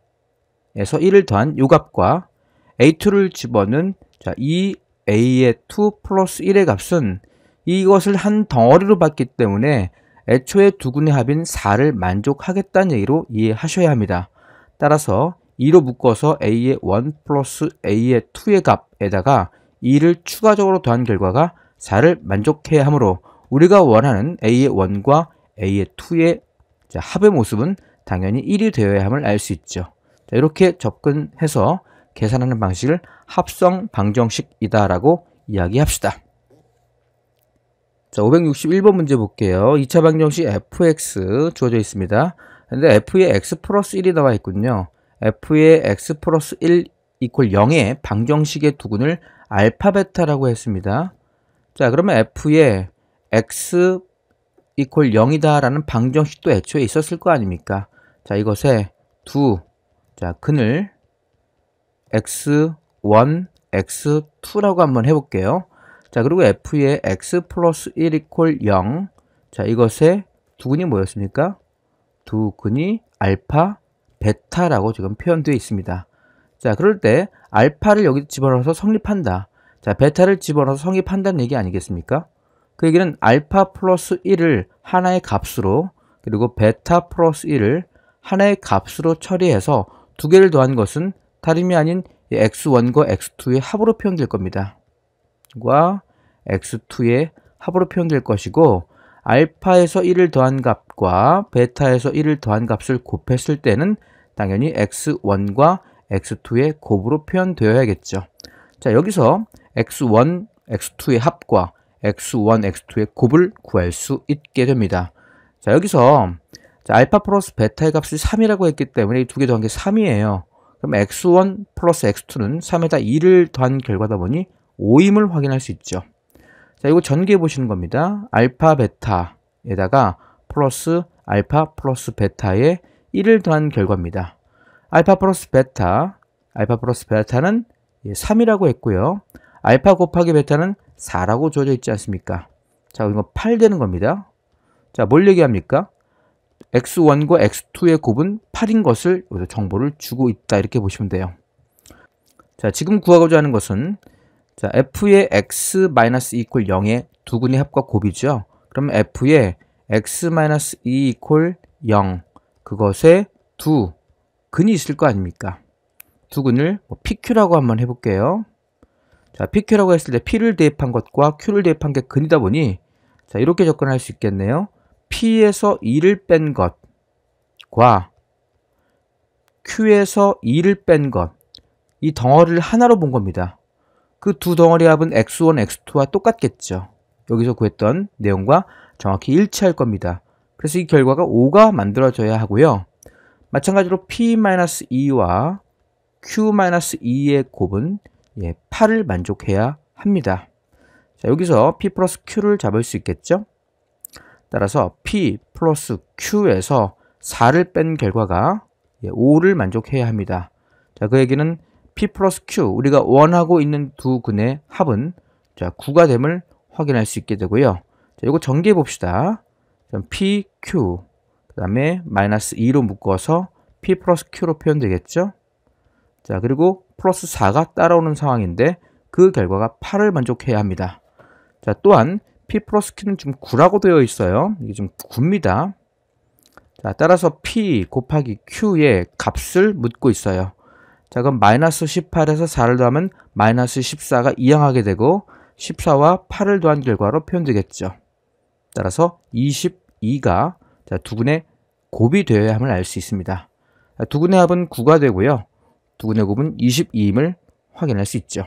에서 1을 더한 요 값과 a2를 집어넣은 자, 2a의 2 플러스 1의 값은 이것을 한 덩어리로 봤기 때문에 애초에 두 근의 합인 4를 만족하겠다는 얘기로 이해하셔야 합니다. 따라서 2로 묶어서 a의 1 플러스 a의 2의 값에다가 2를 추가적으로 더한 결과가 4를 만족해야 하므로 우리가 원하는 a의 1과 a의 2의 합의 모습은 당연히 1이 되어야 함을 알 수 있죠. 자, 이렇게 접근해서 계산하는 방식을 합성 방정식이다 라고 이야기합시다. 자, 561번 문제 볼게요. 2차 방정식 fx 주어져 있습니다. 근데 f의 x 플러스 1이 나와 있군요. f의 x 플러스 1 이퀄 0의 방정식의 두 근을 알파 베타라고 했습니다. 자, 그러면 f의 x 이퀄 0이다 라는 방정식도 애초에 있었을 거 아닙니까? 자, 이것에 근을 x1, x2라고 한번 해볼게요. 자, 그리고 f의 x 플러스 1 이퀄 0. 자, 이것의 두 근이 뭐였습니까? 두 근이 알파, 베타라고 지금 표현되어 있습니다. 자, 그럴 때 알파를 여기 집어넣어서 성립한다. 자, 베타를 집어넣어서 성립한다는 얘기 아니겠습니까? 그 얘기는 알파 플러스 1을 하나의 값으로 그리고 베타 플러스 1을 하나의 값으로 처리해서 두 개를 더한 것은 다름이 아닌 x1과 x2의 합으로 표현될 겁니다. 과 x2의 합으로 표현될 것이고 알파에서 1을 더한 값과 베타에서 1을 더한 값을 곱했을 때는 당연히 x1과 x2의 곱으로 표현되어야겠죠. 자, 여기서 x1, x2의 합과 x1, x2의 곱을 구할 수 있게 됩니다. 자, 여기서 알파 플러스 베타의 값을 3이라고 했기 때문에 이 두 개 더한 게 3이에요. 그럼 x1 플러스 x2는 3에다 2를 더한 결과다 보니 5임을 확인할 수 있죠. 자, 이거 전개해 보시는 겁니다. 알파 베타에다가 플러스 알파 플러스 베타에 1을 더한 결과입니다. 알파 플러스 베타는 3이라고 했고요. 알파 곱하기 베타는 4라고 주어져 있지 않습니까? 자, 이거 8 되는 겁니다. 자, 뭘 얘기합니까? x1과 x2의 곱은 8인 것을 여기서 정보를 주고 있다 이렇게 보시면 돼요. 자, 지금 구하고자 하는 것은 자, f의 x-2 이퀄 0의 두 근의 합과 곱이죠. 그럼 f의 x-2 이퀄 0 그것에 두 근이 있을 거 아닙니까? 두 근을 pq라고 한번 해볼게요. 자, PQ라고 했을 때 P를 대입한 것과 Q를 대입한 게 근이다 보니 자, 이렇게 접근할 수 있겠네요. P에서 2를 뺀 것과 Q에서 2를 뺀 것, 이 덩어리를 하나로 본 겁니다. 그 두 덩어리 합은 x1, x2와 똑같겠죠. 여기서 구했던 내용과 정확히 일치할 겁니다. 그래서 이 결과가 5가 만들어져야 하고요. 마찬가지로 P-2와 Q-2의 곱은 8을 만족해야 합니다. 자, 여기서 P 플러스 Q를 잡을 수 있겠죠? 따라서 P 플러스 Q에서 4를 뺀 결과가 5를 만족해야 합니다. 자, 그 얘기는 P 플러스 Q, 우리가 원하고 있는 두 근의 합은 자, 9가 됨을 확인할 수 있게 되고요. 자, 이거 전개해 봅시다. P, Q, 그 다음에 마이너스 2로 묶어서 P 플러스 Q로 표현되겠죠? 자, 그리고 플러스 4가 따라오는 상황인데 그 결과가 8을 만족해야 합니다. 자, 또한 P 플러스 Q는 지금 9라고 되어 있어요. 이게 지금 9입니다. 자, 따라서 P 곱하기 Q의 값을 묻고 있어요. 자, 그럼 마이너스 18에서 4를 더하면 마이너스 14가 이항하게 되고 14와 8을 더한 결과로 표현되겠죠. 따라서 22가 두 근의 곱이 되어야 함을 알 수 있습니다. 자, 두 근의 합은 9가 되고요. 두 근의 곱은 22임을 확인할 수 있죠.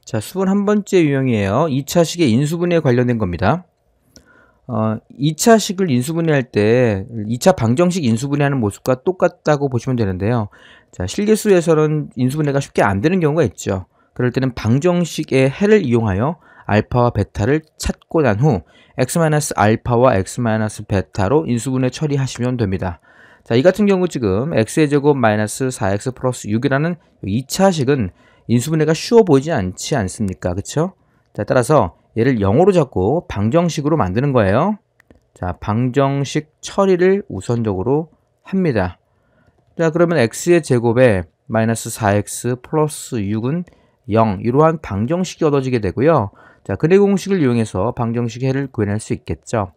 자, 수분 한 번째 유형이에요. 2차식의 인수분해에 관련된 겁니다. 2차식을 인수분해할 때 2차 방정식 인수분해하는 모습과 똑같다고 보시면 되는데요. 자, 실계수에서는 인수분해가 쉽게 안 되는 경우가 있죠. 그럴 때는 방정식의 해를 이용하여 알파와 베타를 찾고 난 후 x-알파와 x-베타로 인수분해 처리하시면 됩니다. 자, 이 같은 경우 지금 x의 제곱 마이너스 4x 플러스 6이라는 2차식은 인수분해가 쉬워 보이지 않지 않습니까? 그쵸? 자, 따라서 얘를 0으로 잡고 방정식으로 만드는 거예요. 자, 방정식 처리를 우선적으로 합니다. 자, 그러면 x의 제곱에 마이너스 4x 플러스 6은 0, 이러한 방정식이 얻어지게 되고요. 자, 근해 공식을 이용해서 방정식의 해를 구해낼 수 있겠죠.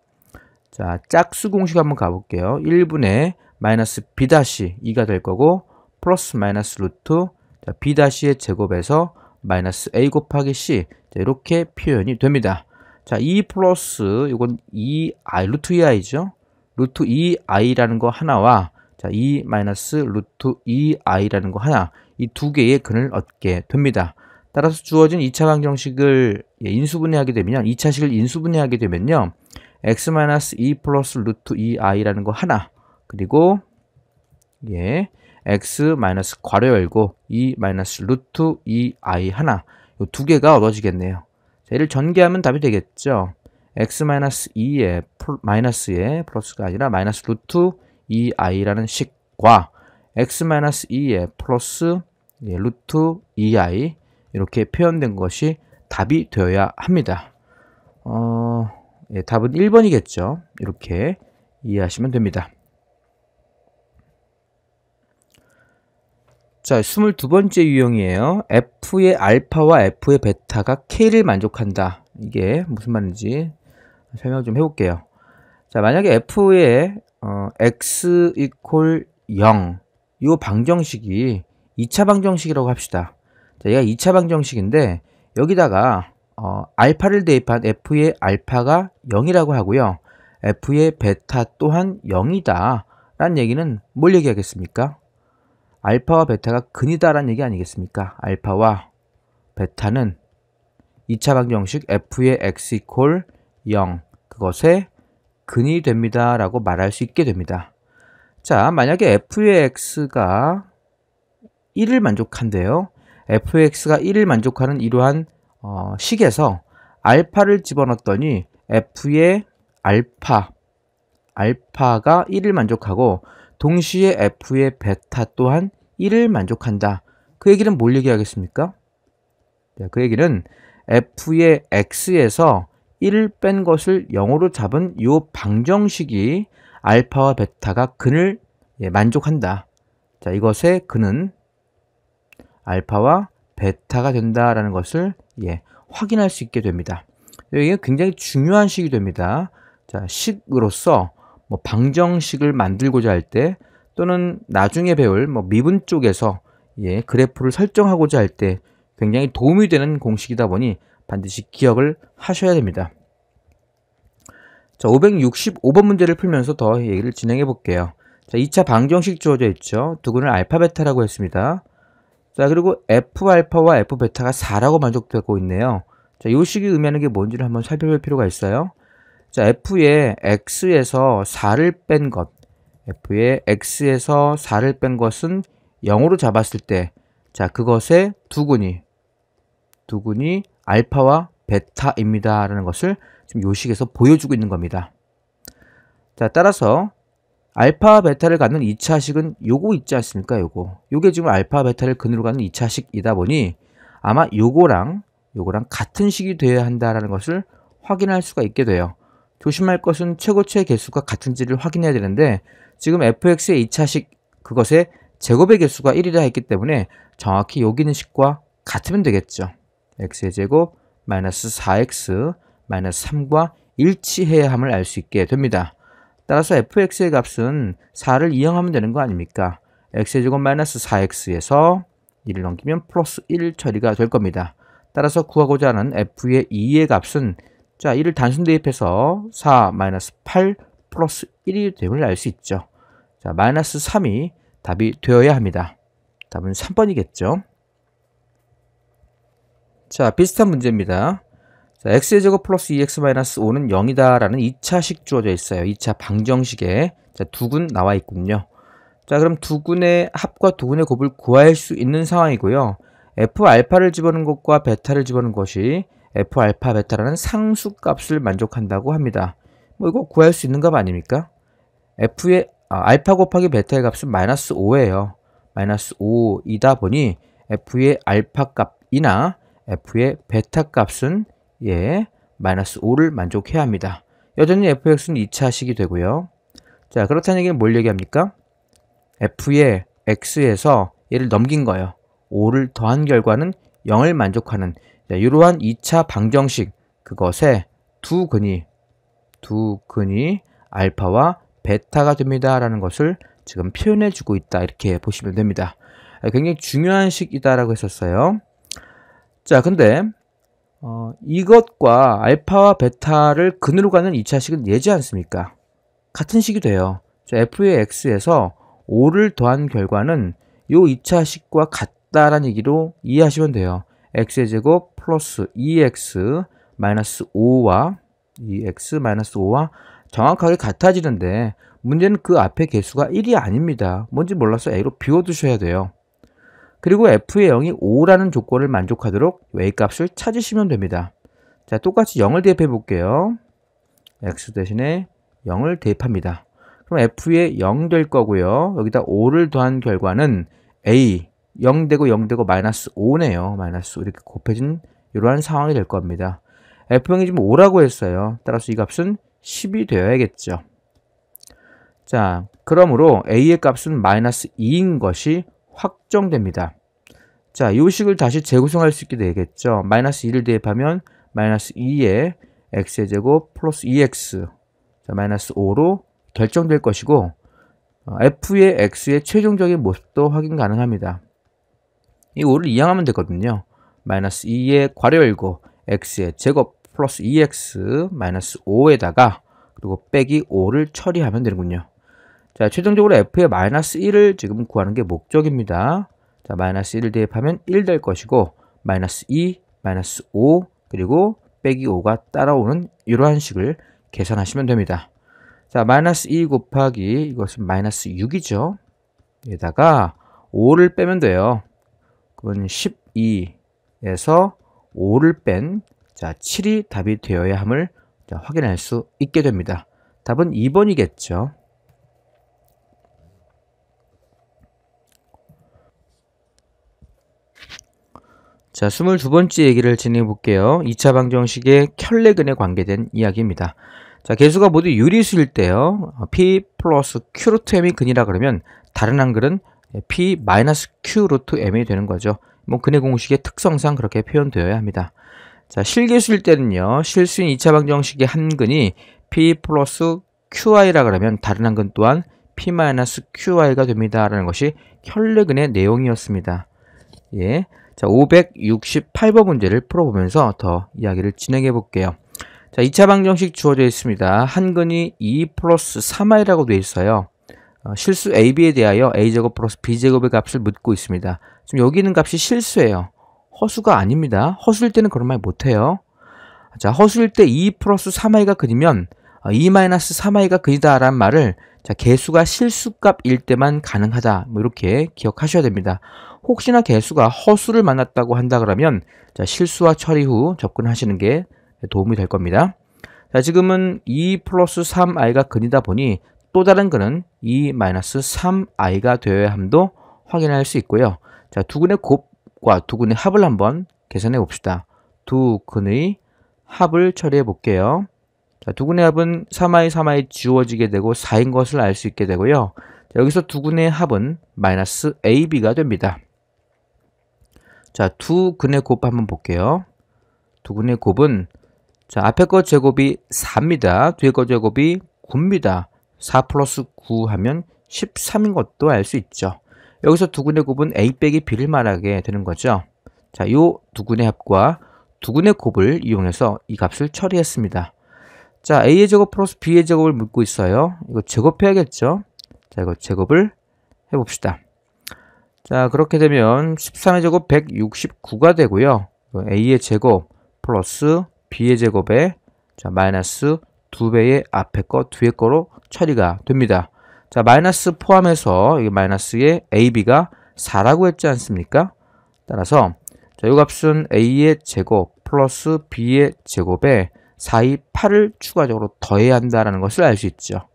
자, 짝수 공식 한번 가볼게요. 1분의 마이너스 b-2가 될 거고 플러스 마이너스 루트 b-의 제곱에서 마이너스 a 곱하기 c, 자, 이렇게 표현이 됩니다. 자, 2 플러스 이건 2i 루트 2i죠. 루트 2i라는 거 하나와 자, 2 마이너스 루트 2i라는 거 하나, 이 두 개의 근을 얻게 됩니다. 따라서 주어진 2차 방정식을 인수분해하게 되면요. 2차식을 인수분해하게 되면요. x 마이너스 2 플러스 루트 2i라는 거 하나, 그리고 x 마이너스 괄호 열고 2 마이너스 루트 2i 하나, 이 두 개가 얻어지겠네요. 자, 얘를 전개하면 답이 되겠죠. x 마이너스 2의 마이너스의 플러스가 아니라 마이너스 루트 2i라는 식과 x 마이너스 2의 플러스 루트 2i, 이렇게 표현된 것이 답이 되어야 합니다. 답은 1번이겠죠. 이렇게 이해하시면 됩니다. 자, 22번째 유형이에요. F의 알파와 F의 베타가 K를 만족한다. 이게 무슨 말인지 설명 좀 해볼게요. 자, 만약에 F의 X 이퀄 0, 이 방정식이 2차 방정식이라고 합시다. 자, 얘가 2차 방정식인데 여기다가 알파를 대입한 F의 알파가 0이라고 하고요. F의 베타 또한 0이다 라는 얘기는 뭘 얘기하겠습니까? 알파와 베타가 근이다 라는 얘기 아니겠습니까? 알파와 베타는 2차 방정식 F의 X 이퀄 0, 그것의 근이 됩니다 라고 말할 수 있게 됩니다. 자, 만약에 F의 X가 1을 만족한대요. F의 X가 1을 만족하는 이러한 식에서 알파를 집어넣었더니 F의 알파가 1을 만족하고 동시에 F의 베타 또한 1을 만족한다. 그 얘기는 뭘 얘기하겠습니까? 그 얘기는 F의 X에서 1을 뺀 것을 0으로 잡은 이 방정식이 알파와 베타가 근을 만족한다. 자, 이것의 근은 알파와 베타가 된다라는 것을 확인할 수 있게 됩니다. 이게 굉장히 중요한 식이 됩니다. 자, 식으로서 방정식을 만들고자 할 때 또는 나중에 배울 미분 쪽에서 예, 그래프를 설정하고자 할 때 굉장히 도움이 되는 공식이다 보니 반드시 기억을 하셔야 됩니다. 자, 565번 문제를 풀면서 더 얘기를 진행해 볼게요. 자, 2차 방정식 주어져 있죠. 두근을 알파 베타라고 했습니다. 자, 그리고 F 알파와 F 베타가 4라고 만족되고 있네요. 자, 이 식이 의미하는 게 뭔지를 한번 살펴볼 필요가 있어요. 자, F의 X에서 4를 뺀 것, F의 X에서 4를 뺀 것은 0으로 잡았을 때, 자, 그것의 두근이 알파와 베타입니다. 라는 것을 지금 이 식에서 보여주고 있는 겁니다. 자, 따라서 알파와 베타를 갖는 2차식은 요거 있지 않습니까? 요게 지금 알파와 베타를 근으로 갖는 2차식이다 보니 아마 요거랑 같은 식이 되어야 한다라는 것을 확인할 수가 있게 돼요. 조심할 것은 최고치의 개수가 같은지를 확인해야 되는데 지금 fx의 2차식 그것의 제곱의 개수가 1이라 했기 때문에 정확히 여기 있는 식과 같으면 되겠죠. x의 제곱 마이너스 4x 마이너스 3과 일치해야 함을 알 수 있게 됩니다. 따라서 fx의 값은 4를 이항하면 되는 거 아닙니까? x의 제곱 마이너스 4x에서 1을 넘기면 플러스 1 처리가 될 겁니다. 따라서 구하고자 하는 f의 2의 값은 자 1을 단순 대입해서 4 마이너스 8 플러스 1이 됨을 알 수 있죠. 자 마이너스 3이 답이 되어야 합니다. 답은 3번이겠죠. 자 비슷한 문제입니다. 자, x의 제곱 플러스 2x 마이너스 5는 0이다 라는 2차식 주어져 있어요. 2차 방정식에 자, 두근 나와 있군요. 자 그럼 두근의 합과 두근의 곱을 구할 수 있는 상황이고요. f 알파를 집어넣은 것과 베타를 집어넣은 것이 f 알파 베타라는 상수값을 만족한다고 합니다. 뭐 이거 구할 수 있는 값 아닙니까? f의 알파 곱하기 베타의 값은 마이너스 5예요. 마이너스 5이다 보니 f의 알파 값이나 f의 베타 값은 예, 마이너스 5를 만족해야 합니다. 여전히 fx는 2차식이 되고요. 자, 그렇다는 얘기는 뭘 얘기합니까? f의 x에서 얘를 넘긴 거예요. 5를 더한 결과는 0을 만족하는 이러한 2차 방정식 그것에 두 근이 알파와 베타가 됩니다. 라는 것을 지금 표현해 주고 있다. 이렇게 보시면 됩니다. 굉장히 중요한 식이다라고 했었어요. 자, 근데 이것과 알파와 베타를 근으로 가는 2차식은 예지 않습니까? 같은 식이 돼요. 자, f의 x에서 5를 더한 결과는 이 2차식과 같다라는 얘기로 이해하시면 돼요. x의 제곱 플러스 2x 마이너스 5와 정확하게 같아지는데 문제는 그 앞에 개수가 1이 아닙니다. 뭔지 몰라서 a로 비워두셔야 돼요. 그리고 f의 0이 5라는 조건을 만족하도록 a 값을 찾으시면 됩니다. 자, 똑같이 0을 대입해 볼게요. x 대신에 0을 대입합니다. 그럼 f의 0 될 거고요. 여기다 5를 더한 결과는 a 0 되고 0 되고 마이너스 5네요. 마이너스 5 이렇게 곱해진 이러한 상황이 될 겁니다. f0이 지금 5라고 했어요. 따라서 이 값은 10이 되어야겠죠. 자, 그러므로 a의 값은 마이너스 2인 것이 확정됩니다. 자, 이 식을 다시 재구성할 수 있게 되겠죠. 마이너스 2를 대입하면 마이너스 2에 x의 제곱 플러스 2x 자, 마이너스 5로 결정될 것이고 f의 x의 최종적인 모습도 확인 가능합니다. 이 5를 이항하면 되거든요. 마이너스 2에 괄호 열고 x의 제곱 플러스 2x 마이너스 5에다가 그리고 빼기 5를 처리하면 되는군요. 자, 최종적으로 f의 마이너스 1을 지금 구하는 게 목적입니다. 자, 마이너스 1을 대입하면 1 될 것이고 마이너스 2, 마이너스 5 그리고 빼기 5가 따라오는 이러한 식을 계산하시면 됩니다. 자, 마이너스 2 곱하기 이것은 마이너스 6이죠. 여기다가 5를 빼면 돼요. 그건 12에서 5를 뺀 자, 7이 답이 되어야 함을 자, 확인할 수 있게 됩니다. 답은 2번이겠죠. 자, 22번째 얘기를 진행해 볼게요. 2차 방정식의 켤레근에 관계된 이야기입니다. 자, 개수가 모두 유리수일 때요. p 플러스 q 루트 m이 근이라 그러면 다른 한글은 p 마이너스 q 루트 m이 되는 거죠. 뭐 근의 공식의 특성상 그렇게 표현되어야 합니다. 자, 실개수일 때는요. 실수인 2차 방정식의 한 근이 p 플러스 qi라 그러면 다른 한 근 또한 p 마이너스 qi가 됩니다. 라는 것이 켤레근의 내용이었습니다. 예. 자, 568번 문제를 풀어보면서 더 이야기를 진행해 볼게요. 자, 2차 방정식 주어져 있습니다. 한근이 2 플러스 3i라고 되어 있어요. 실수 AB에 대하여 A제곱 플러스 B제곱의 값을 묻고 있습니다. 지금 여기 있는 값이 실수예요. 허수가 아닙니다. 허수일 때는 그런 말 못해요. 자, 허수일 때 2 플러스 3i가 근이면 2 마이너스 3i가 근이다 라는 말을 자, 개수가 실수값일 때만 가능하다. 뭐 이렇게 기억하셔야 됩니다. 혹시나 개수가 허수를 만났다고 한다 그러면 자, 실수와 처리 후 접근하시는 게 도움이 될 겁니다. 자, 지금은 2 플러스 3i가 근이다 보니 또 다른 근은 2 마이너스 3i가 되어야 함도 확인할 수 있고요. 자, 두 근의 곱과 두 근의 합을 한번 계산해 봅시다. 두 근의 합을 처리해 볼게요. 자, 두 근의 합은 3i, 3i 지워지게 되고 4인 것을 알 수 있게 되고요. 자, 여기서 두 근의 합은 마이너스 ab가 됩니다. 자, 두 근의 곱 한번 볼게요. 두 근의 곱은 자, 앞에 거 제곱이 4입니다. 뒤에 거 제곱이 9입니다. 4 플러스 9 하면 13인 것도 알 수 있죠. 여기서 두 근의 곱은 a 빼기 b를 말하게 되는 거죠. 자, 요 두 근의 합과 두 근의 곱을 이용해서 이 값을 처리했습니다. 자, a의 제곱 플러스 b의 제곱을 묻고 있어요. 이거 제곱해야겠죠. 자, 이거 제곱을 해봅시다. 자, 그렇게 되면 13의 제곱 169가 되고요. a의 제곱 플러스 b의 제곱에 자, 마이너스 2배의 앞에 거, 뒤에 거로 처리가 됩니다. 자, 마이너스 포함해서 이 마이너스의 ab가 4라고 했지 않습니까? 따라서 자, 이 값은 a의 제곱 플러스 b의 제곱에 4의 8을 추가적으로 더해야 한다는 것을 알 수 있죠.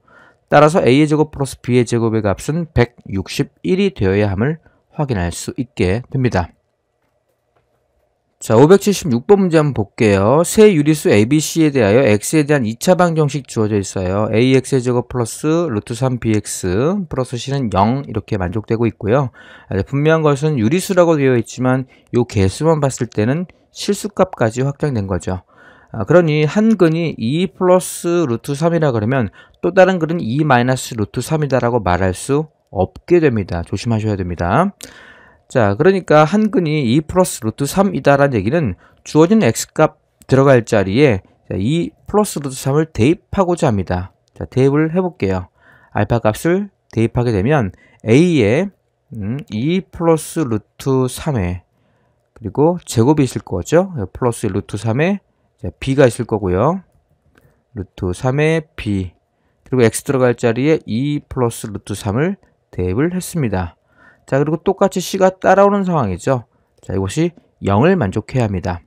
따라서 a의 제곱 플러스 b의 제곱의 값은 161이 되어야 함을 확인할 수 있게 됩니다. 자, 576번 문제 한번 볼게요. 세 유리수 ABC에 대하여 x에 대한 2차 방정식 주어져 있어요. ax의 제곱 플러스 루트 3bx 플러스 c는 0 이렇게 만족되고 있고요. 분명한 것은 유리수라고 되어 있지만 이 개수만 봤을 때는 실수값까지 확정된 거죠. 그러니 한 근이 2 플러스 루트 3이라 그러면 또 다른 근은 2 마이너스 루트 3이다 라고 말할 수 없게 됩니다. 조심하셔야 됩니다. 자, 그러니까 한 근이 2 플러스 루트 3이다 라는 얘기는 주어진 x값 들어갈 자리에 2 플러스 루트 3을 대입하고자 합니다. 자, 대입을 해볼게요. 알파 값을 대입하게 되면 a에 2 플러스 루트 3에 그리고 제곱이 있을 거죠. 플러스 루트 3에 b가 있을 거고요. 루트 3에 b 그리고 x 들어갈 자리에 2 플러스 루트 3을 대입을 했습니다. 자, 그리고 똑같이 c가 따라오는 상황이죠. 자, 이것이 0을 만족해야 합니다.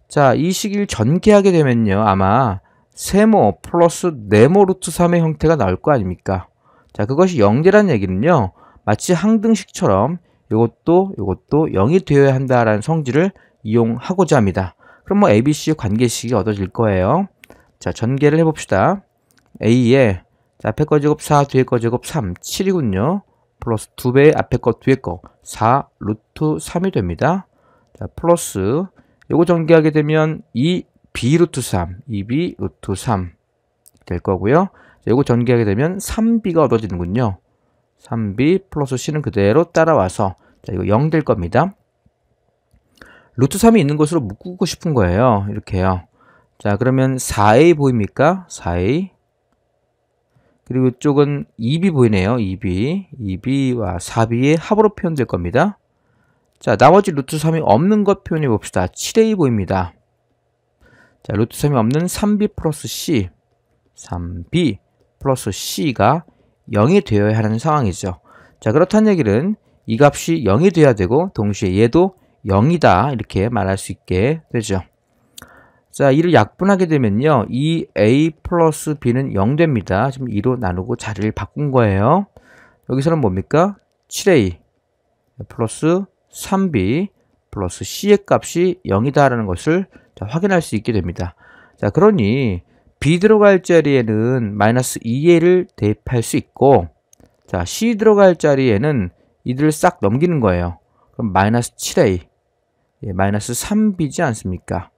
자, 이 식을 전개하게 되면요. 아마 세모 플러스 네모 루트 3의 형태가 나올 거 아닙니까? 자, 그것이 0이라는 얘기는요. 마치 항등식처럼 이것도 0이 되어야 한다라는 성질을 이용하고자 합니다. 그럼 뭐 ABC의 관계식이 얻어질 거예요. 자, 전개를 해봅시다. A에 자, 앞에 거 제곱 4, 뒤에 거 제곱 3, 7이군요. 플러스 2배의 앞에 거, 뒤에 거 4 루트 3이 됩니다. 자, 플러스 요거 전개하게 되면 2b 루트 3, 2b 루트 3 될 거고요. 자, 요거 전개하게 되면 3b가 얻어지는군요. 3b 플러스 c는 그대로 따라와서 자, 이거 0 될 겁니다. 루트 3이 있는 곳으로 묶고 싶은 거예요. 이렇게요. 자, 그러면 4a 보입니까? 4a 그리고 이쪽은 2b 보이네요. 2b와 4b의 합으로 표현될 겁니다. 자, 나머지 루트 3이 없는 것 표현해 봅시다. 7a 보입니다. 자, 루트 3이 없는 3b 플러스 c 3b 플러스 c가 0이 되어야 하는 상황이죠. 자, 그렇다는 얘기는 이 값이 0이 돼야 되고 동시에 얘도 0이다 이렇게 말할 수 있게 되죠. 자, 이를 약분하게 되면요. 2a 플러스 b는 0 됩니다. 지금 2로 나누고 자리를 바꾼 거예요. 여기서는 뭡니까? 7a 플러스 3b 플러스 c의 값이 0이다라는 것을 자, 확인할 수 있게 됩니다. 자, 그러니 b 들어갈 자리에는 마이너스 2a를 대입할 수 있고 자, c 들어갈 자리에는 이들을 싹 넘기는 거예요. 그럼 마이너스 7a 마이너스 3b지 않습니까?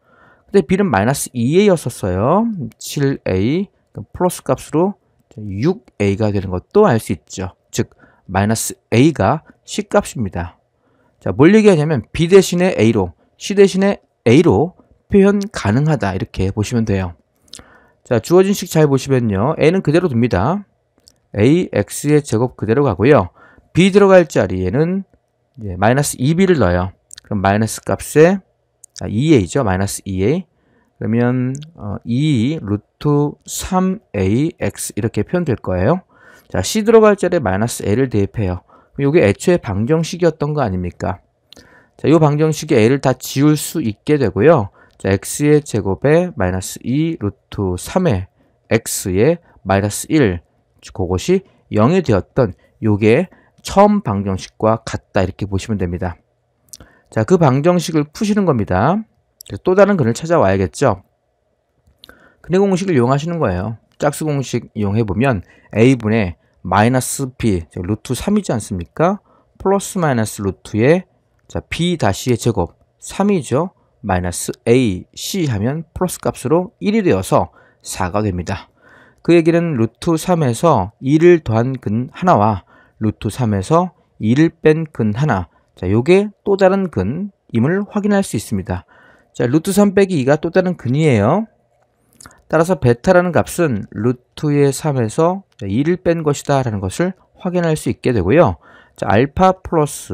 근데 b는 마이너스 2a였었어요. 7a 플러스 값으로 6a가 되는 것도 알 수 있죠. 즉 마이너스 a가 c 값입니다. 자, 뭘 얘기하냐면 B 대신에 A로, C 대신에 A로 표현 가능하다 이렇게 보시면 돼요. 자, 주어진 식 잘 보시면요. A는 그대로 둡니다. A, X의 제곱 그대로 가고요. B 들어갈 자리에는 이제 마이너스 2B를 넣어요. 그럼 마이너스 값에 2A죠. 마이너스 2A. 그러면 2 루트 3AX 이렇게 표현될 거예요. 자, C 들어갈 자리에 마이너스 A를 대입해요. 그럼 이게 애초에 방정식이었던 거 아닙니까? 자, 이 방정식에 A를 다 지울 수 있게 되고요. 자, X의 제곱에 마이너스 2 루트 3의 X의 마이너스 1 그것이 0이 되었던 요게 처음 방정식과 같다 이렇게 보시면 됩니다. 자, 그 방정식을 푸시는 겁니다. 또 다른 근을 찾아와야겠죠. 근의 공식을 이용하시는 거예요. 짝수 공식 이용해보면 A분의 마이너스 B, 루트 3이지 않습니까? 플러스 마이너스 루트의 자, B 다시의 제곱 3이죠. 마이너스 A, C 하면 플러스 값으로 1이 되어서 4가 됩니다. 그 얘기는 루트 3에서 2를 더한 근 하나와 루트 3에서 2를 뺀 근 하나. 자, 요게 또 다른 근임을 확인할 수 있습니다. 자, 루트 3 빼기 2가 또 다른 근이에요. 따라서 베타라는 값은 루트의 3에서 2를 뺀 것이다 라는 것을 확인할 수 있게 되고요. 자, 알파 플러스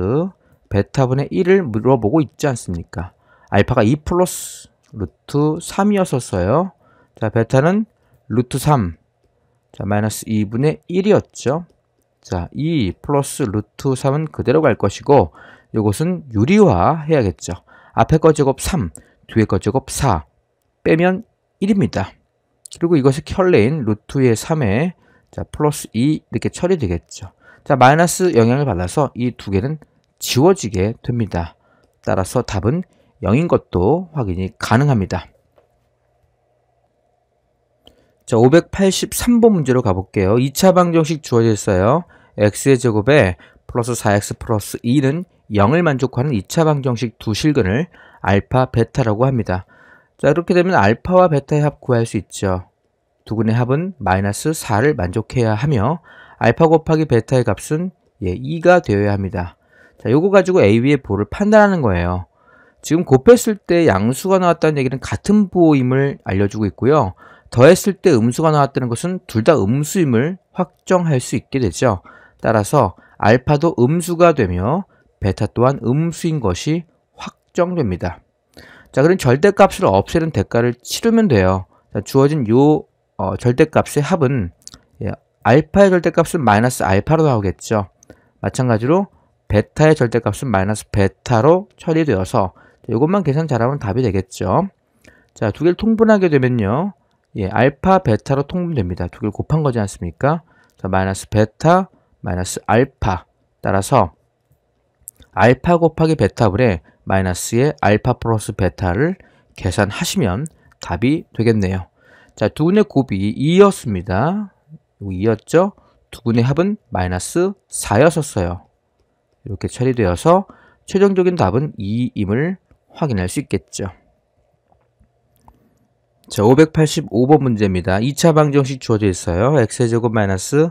베타분의 1을 물어보고 있지 않습니까? 알파가 2 플러스 루트 3이었었어요. 자, 베타는 루트 3, 자, 마이너스 2분의 1이었죠. 자, 2 플러스 루트 3은 그대로 갈 것이고 이것은 유리화 해야겠죠. 앞에 거 제곱 3, 뒤에 거 제곱 4 빼면 1입니다. 그리고 이것이 켤레인 루트의 3에 자, 플러스 2 이렇게 처리되겠죠. 자, 마이너스 영향을 받아서 이 두 개는 지워지게 됩니다. 따라서 답은 0인 것도 확인이 가능합니다. 자, 583번 문제로 가볼게요. 2차 방정식 주어져 있어요. x의 제곱에 플러스 4x 플러스 2는 0을 만족하는 2차 방정식 두 실근을 알파, 베타라고 합니다. 자, 이렇게 되면 알파와 베타의 합 구할 수 있죠. 두 근의 합은 마이너스 4를 만족해야 하며 알파 곱하기 베타의 값은 2가 되어야 합니다. 자, 요거 가지고 A, B의 부호를 판단하는 거예요. 지금 곱했을 때 양수가 나왔다는 얘기는 같은 부호임을 알려주고 있고요. 더했을 때 음수가 나왔다는 것은 둘 다 음수임을 확정할 수 있게 되죠. 따라서 알파도 음수가 되며 베타 또한 음수인 것이 확정됩니다. 자, 그럼 절대값을 없애는 대가를 치르면 돼요. 자, 주어진 요 절대값의 합은 알파의 절대값은 마이너스 알파로 나오겠죠. 마찬가지로 베타의 절대값은 마이너스 베타로 처리되어서 이것만 계산 잘하면 답이 되겠죠. 자, 두 개를 통분하게 되면요. 알파, 베타로 통분됩니다. 두 개를 곱한 거지 않습니까? 자, 마이너스 베타, 마이너스 알파. 따라서 알파 곱하기 베타분의 마이너스의 알파 플러스 베타를 계산하시면 답이 되겠네요. 자, 두 근의 곱이 2였습니다. 2였죠? 두 근의 합은 마이너스 4였었어요. 이렇게 처리되어서 최종적인 답은 2임을 확인할 수 있겠죠. 자, 585번 문제입니다. 2차 방정식 주어져 있어요. x제곱 마이너스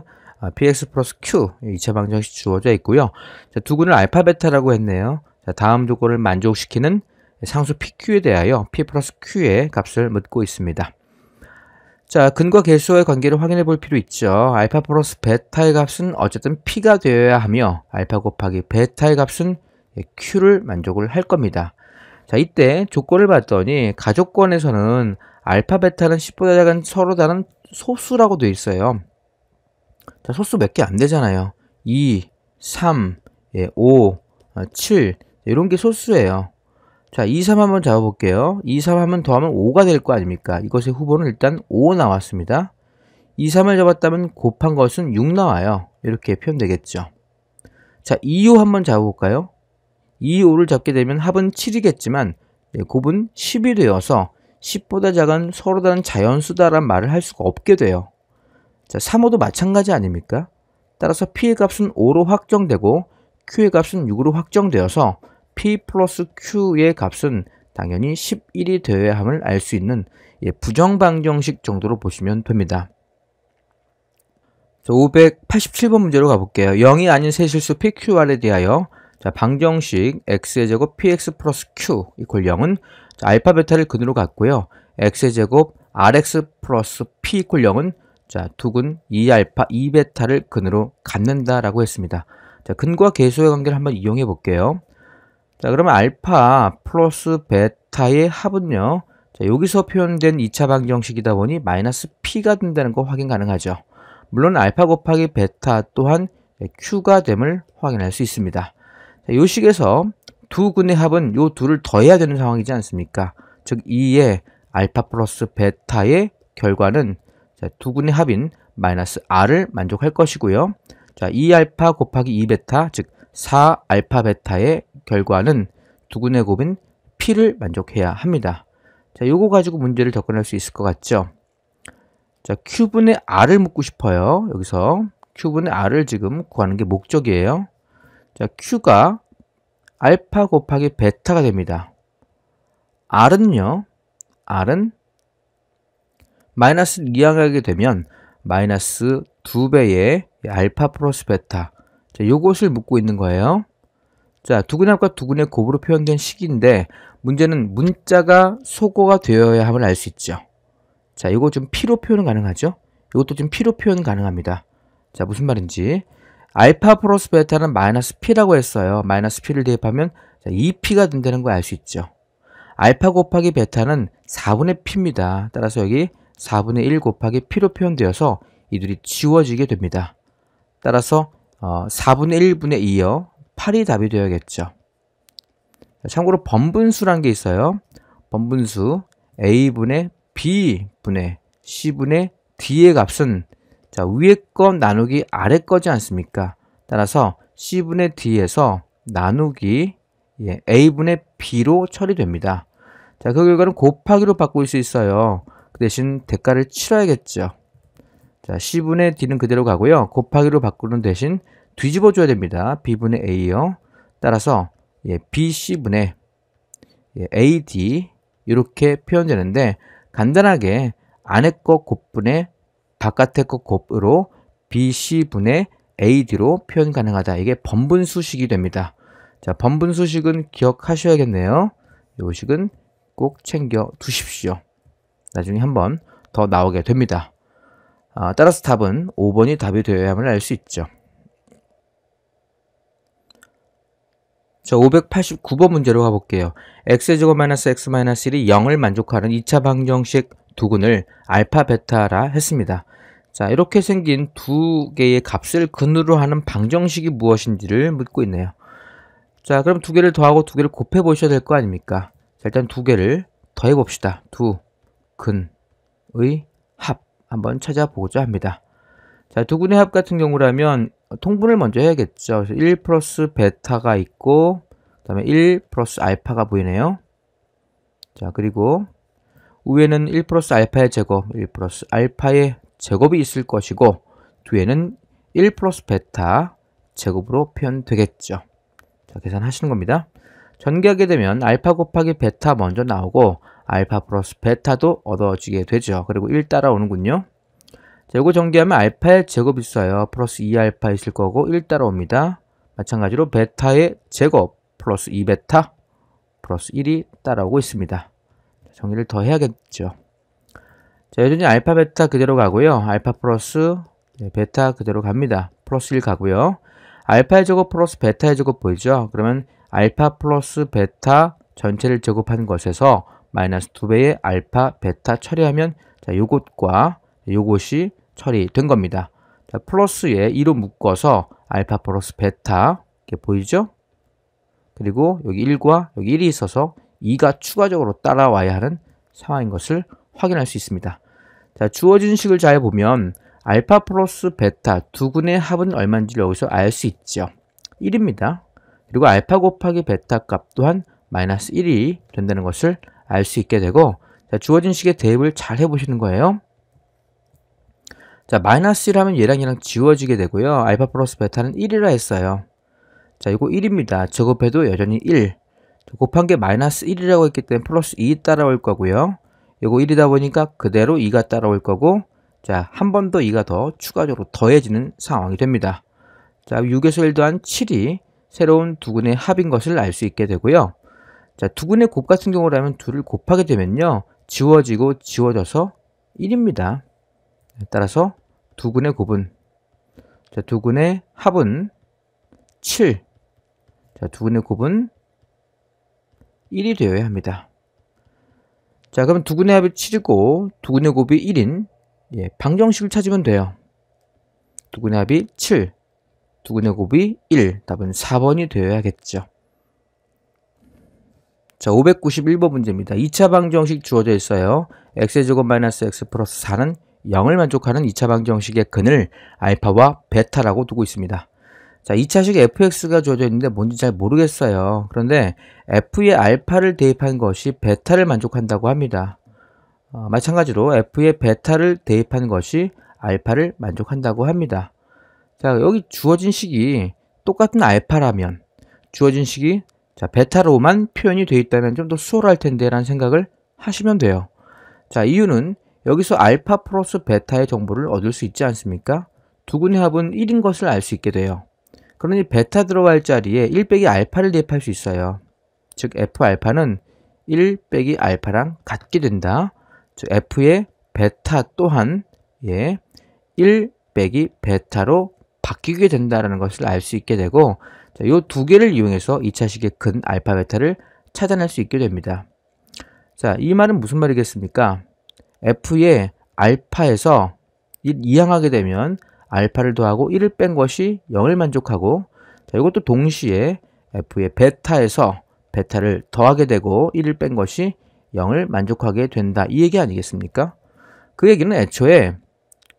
px 플러스 q 2차 방정식 주어져 있고요. 자, 두 근을 알파 베타라고 했네요. 자, 다음 조건을 만족시키는 상수 pq에 대하여 p 플러스 q의 값을 묻고 있습니다. 자, 근과 개수와의 관계를 확인해 볼 필요 있죠. 알파 플러스 베타의 값은 어쨌든 p가 되어야 하며 알파 곱하기 베타의 값은 q를 만족을 할 겁니다. 자, 이때 조건을 봤더니 가조건에서는 알파, 베타는 10보다 작은 서로 다른 소수라고 되어 있어요. 자, 소수 몇 개 안 되잖아요. 2, 3, 5, 7 이런 게 소수예요. 자, 2, 3 한번 잡아볼게요. 2, 3 하면 더하면 5가 될 거 아닙니까? 이것의 후보는 일단 5 나왔습니다. 2, 3을 잡았다면 곱한 것은 6 나와요. 이렇게 표현되겠죠. 자, 2, 5 한번 잡아볼까요? 2, 5를 잡게 되면 합은 7이겠지만 곱은 10이 되어서 10보다 작은 서로 다른 자연수다란 말을 할 수가 없게 돼요. 자, 3, 5도 마찬가지 아닙니까? 따라서 p의 값은 5로 확정되고 q의 값은 6으로 확정되어서 p 플러스 q의 값은 당연히 11이 되어야 함을 알 수 있는 부정방정식 정도로 보시면 됩니다. 자, 587번 문제로 가볼게요. 0이 아닌 세 실수 PQR에 대하여 자, 방정식 x의 제곱 px 플러스 q 이퀄 0은 알파 베타를 근으로 갖고요. x의 제곱 rx 플러스 p 이퀄 0은 자, 두근 2알파 2베타를 근으로 갖는다라고 했습니다. 자, 근과 계수의 관계를 한번 이용해 볼게요. 자, 그러면 알파 플러스 베타의 합은요. 자, 여기서 표현된 2차 방정식이다 보니 마이너스 p가 된다는 거 확인 가능하죠. 물론 알파 곱하기 베타 또한 q가 됨을 확인할 수 있습니다. 자, 이 식에서 두 근의 합은 요 둘을 더해야 되는 상황이지 않습니까? 즉 2의 알파 플러스 베타의 결과는 자, 두 근의 합인 마이너스 r을 만족할 것이고요. 자, 2알파 곱하기 2베타 즉 4알파 베타의 결과는 두 근의 곱인 p를 만족해야 합니다. 자, 요거 가지고 문제를 접근할 수 있을 것 같죠? 자, q분의 r을 묻고 싶어요. 여기서 q분의 r을 지금 구하는 게 목적이에요. 자, q가 알파 곱하기 베타가 됩니다. r은요. r은 마이너스를 이항하게 되면 마이너스 2배의 알파 플러스 베타. 자, 요것을 묻고 있는 거예요. 자, 두근의 합과 두근의 곱으로 표현된 식인데 문제는 문자가 소거가 되어야 함을 알 수 있죠. 자, 이거 좀 P로 표현 가능하죠? 이것도 좀 P로 표현 가능합니다. 자, 무슨 말인지. 알파 플러스 베타는 마이너스 P라고 했어요. 마이너스 P를 대입하면 2P가 된다는 걸 알 수 있죠. 알파 곱하기 베타는 4분의 P입니다. 따라서 여기 4분의 1 곱하기 P로 표현되어서 이들이 지워지게 됩니다. 따라서 4분의 1분의 2요. 8이 답이 되어야겠죠. 참고로 번분수란 게 있어요. 번분수 A분의 B분의 C분의 D의 값은 자, 위에 거 나누기 아래 거지 않습니까? 따라서 C분의 D에서 나누기 A분의 B로 처리됩니다. 자, 그 결과는 곱하기로 바꿀 수 있어요. 그 대신 대가를 치러야겠죠. 자, C분의 D는 그대로 가고요. 곱하기로 바꾸는 대신 뒤집어 줘야 됩니다. B분의 A요. 따라서 BC분의 AD 이렇게 표현되는데 간단하게 안에 거 곱분의 바깥의 거 곱으로 BC분의 AD로 표현 가능하다. 이게 번분수식이 됩니다. 자, 번분수식은 기억하셔야겠네요. 이 식은 꼭 챙겨 두십시오. 나중에 한번 더 나오게 됩니다. 따라서 답은 5번이 답이 되어야 함을 알 수 있죠. 자, 589번 문제로 가볼게요. x제곱 마이너스 x 마이너스 1이 0을 만족하는 2차 방정식 두근을 알파 베타라 했습니다. 자, 이렇게 생긴 두 개의 값을 근으로 하는 방정식이 무엇인지를 묻고 있네요. 자, 그럼 두 개를 더하고 두 개를 곱해 보셔야 될 거 아닙니까? 자, 일단 두 개를 더해 봅시다. 두 근의 합 한번 찾아보고자 합니다. 자, 두 근의 합 같은 경우라면 통분을 먼저 해야겠죠. 그래서 1 플러스 베타가 있고 그 다음에 1 플러스 알파가 보이네요. 자, 그리고 위에는 1 플러스 알파의 제곱, 1 플러스 알파의 제곱이 있을 것이고 뒤에는 1 플러스 베타 제곱으로 표현되겠죠. 자, 계산하시는 겁니다. 전개하게 되면 알파 곱하기 베타 먼저 나오고 알파 플러스 베타도 얻어지게 되죠. 그리고 1 따라오는군요. 자, 이거 전개하면 알파의 제곱 있어요. 플러스 2알파 있을 거고 1 따라옵니다. 마찬가지로 베타의 제곱 플러스 2베타 플러스 1이 따라오고 있습니다. 정리를 더 해야겠죠. 자, 여전히 알파 베타 그대로 가고요. 알파 플러스 베타 그대로 갑니다. 플러스 1 가고요. 알파의 제곱 플러스 베타의 제곱 보이죠? 그러면 알파 플러스 베타 전체를 제곱한 것에서 마이너스 2배의 알파 베타 처리하면 자, 요것과 요것이 처리된 겁니다. 자, 플러스에 2로 묶어서 알파 플러스 베타 이렇게 보이죠? 그리고 여기 1과 여기 1이 있어서 2가 추가적으로 따라와야 하는 상황인 것을 확인할 수 있습니다. 자, 주어진 식을 잘 보면 알파 플러스 베타 두 근의 합은 얼마인지 여기서 알 수 있죠. 1입니다. 그리고 알파 곱하기 베타 값 또한 마이너스 1이 된다는 것을 알 수 있게 되고 자, 주어진 식의 대입을 잘 해보시는 거예요. 자, 마이너스 1 하면 얘랑 지워지게 되고요. 알파 플러스 베타는 1이라 했어요. 자, 이거 1입니다. 제곱해도 여전히 1. 곱한 게 마이너스 1이라고 했기 때문에 플러스 2 따라올 거고요. 이거 1이다 보니까 그대로 2가 따라올 거고 자, 한 번 더 2가 더 추가적으로 더해지는 상황이 됩니다. 자, 6에서 1 더한 7이 새로운 두근의 합인 것을 알 수 있게 되고요. 자, 두근의 곱 같은 경우라면 둘을 곱하게 되면요. 지워지고 지워져서 1입니다. 따라서 두근의 곱은, 자, 두근의 합은 7. 자, 두근의 곱은 1이 되어야 합니다. 자, 그럼 두근의 합이 7이고 두근의 곱이 1인 방정식을 찾으면 돼요. 두근의 합이 7, 두근의 곱이 1. 답은 4번이 되어야겠죠. 자, 591번 문제입니다. 2차 방정식 주어져 있어요. x제곱 마이너스 x 플러스 4는 0을 만족하는 2차 방정식의 근을 알파와 베타라고 두고 있습니다. 자, 2차식 fx가 주어져 있는데 뭔지 잘 모르겠어요. 그런데 f의 알파를 대입한 것이 베타를 만족한다고 합니다. 마찬가지로 f의 베타를 대입한 것이 알파를 만족한다고 합니다. 자, 여기 주어진 식이 똑같은 알파라면 주어진 식이 자, 베타로만 표현이 되어 있다면 좀 더 수월할 텐데 라는 생각을 하시면 돼요. 자, 이유는 여기서 알파 플러스 베타의 정보를 얻을 수 있지 않습니까? 두근의 합은 1인 것을 알 수 있게 돼요. 그러니 베타 들어갈 자리에 1 빼기 알파를 대입할 수 있어요. 즉 f 알파는 1 빼기 알파랑 같게 된다. 즉 f의 베타 또한 1 빼기 베타로 바뀌게 된다는 것을 알 수 있게 되고, 이 두 개를 이용해서 2차식의 근 알파 베타를 찾아낼 수 있게 됩니다. 자, 이 말은 무슨 말이겠습니까? f의 알파에서 1 이항하게 되면 알파를 더하고 1을 뺀 것이 0을 만족하고, 자, 이것도 동시에 f의 베타에서 베타를 더하게 되고 1을 뺀 것이 0을 만족하게 된다. 이 얘기 아니겠습니까? 그 얘기는 애초에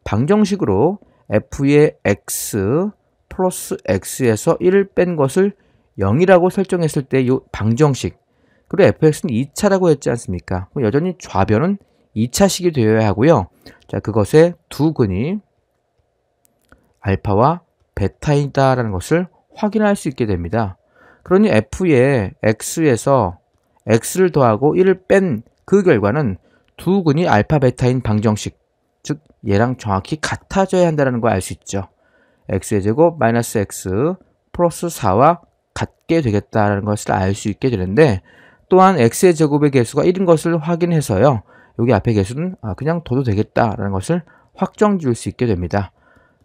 방정식으로 f의 x 플러스 x에서 1을 뺀 것을 0이라고 설정했을 때 이 방정식, 그리고 fx는 2차라고 했지 않습니까? 여전히 좌변은 2차식이 되어야 하고요. 자, 그것의 두 근이 알파와 베타이다라는 것을 확인할 수 있게 됩니다. 그러니 f의 x에서 x를 더하고 1을 뺀 그 결과는 두 근이 알파 베타인 방정식, 즉 얘랑 정확히 같아져야 한다는 걸 알 수 있죠. x의 제곱 마이너스 x 플러스 4와 같게 되겠다는 것을 알 수 있게 되는데, 또한 x의 제곱의 개수가 1인 것을 확인해서요. 여기 앞에 개수는 그냥 둬도 되겠다라는 것을 확정 지을 수 있게 됩니다.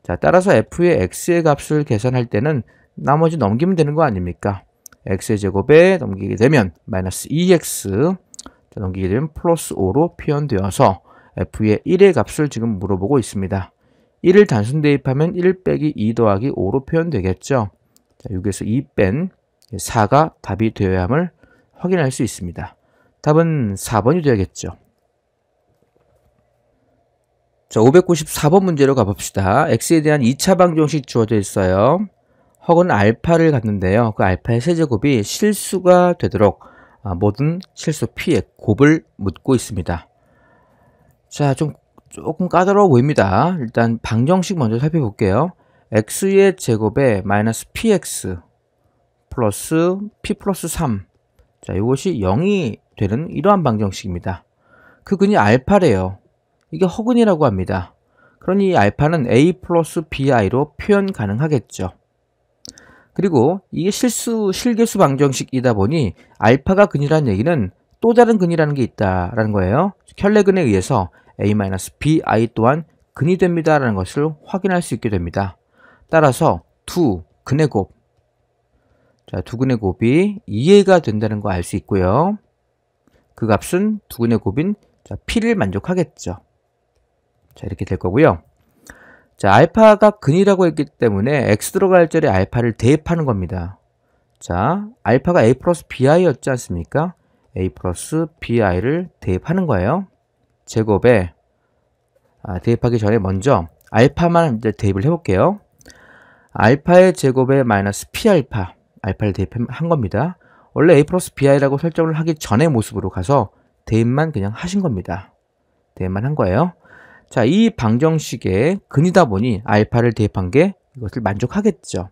자, 따라서 f의 x의 값을 계산할 때는 나머지 넘기면 되는 거 아닙니까? x의 제곱에 넘기게 되면 마이너스 2x, 넘기게 되면 플러스 5로 표현되어서 f의 1의 값을 지금 물어보고 있습니다. 1을 단순 대입하면 1 빼기 2 더하기 5로 표현되겠죠. 자, 여기에서 2 뺀 4가 답이 되어야 함을 확인할 수 있습니다. 답은 4번이 되겠죠. 자, 594번 문제로 가봅시다. x에 대한 2차 방정식 주어져 있어요. 허그는 알파를 갖는데요. 그 알파의 세제곱이 실수가 되도록 모든 실수 p의 곱을 묻고 있습니다. 자, 조금 까다로워 보입니다. 일단 방정식 먼저 살펴볼게요. x의 제곱에 마이너스 px 플러스 p 플러스 3. 자, 이것이 0이 되는 이러한 방정식입니다. 그 근이 알파래요. 이게 허근이라고 합니다. 그러니 이 알파는 a 플러스 bi로 표현 가능하겠죠. 그리고 이게 실계수 방정식이다 보니 알파가 근이라는 얘기는 또 다른 근이라는 게 있다라는 거예요. 켤레근에 의해서 a-bi 또한 근이 됩니다라는 것을 확인할 수 있게 됩니다. 따라서 두 근의 곱, 자, 두 근의 곱이 2a가 된다는 거 알 수 있고요. 그 값은 두 근의 곱인 p를 만족하겠죠. 자, 이렇게 될 거고요. 자, 알파가 근이라고 했기 때문에 x 들어갈 자리에 알파를 대입하는 겁니다. 자, 알파가 a 플러스 bi였지 않습니까? a 플러스 bi를 대입하는 거예요. 제곱에 대입하기 전에 먼저 알파만 이제 대입을 해볼게요. 알파의 제곱에 마이너스 p알파, 알파를 대입한 겁니다. 원래 a 플러스 bi라고 설정을 하기 전의 모습으로 가서 대입만 그냥 하신 겁니다. 대입만 한 거예요. 자, 이 방정식의 근이다 보니 알파를 대입한 게 이것을 만족하겠죠.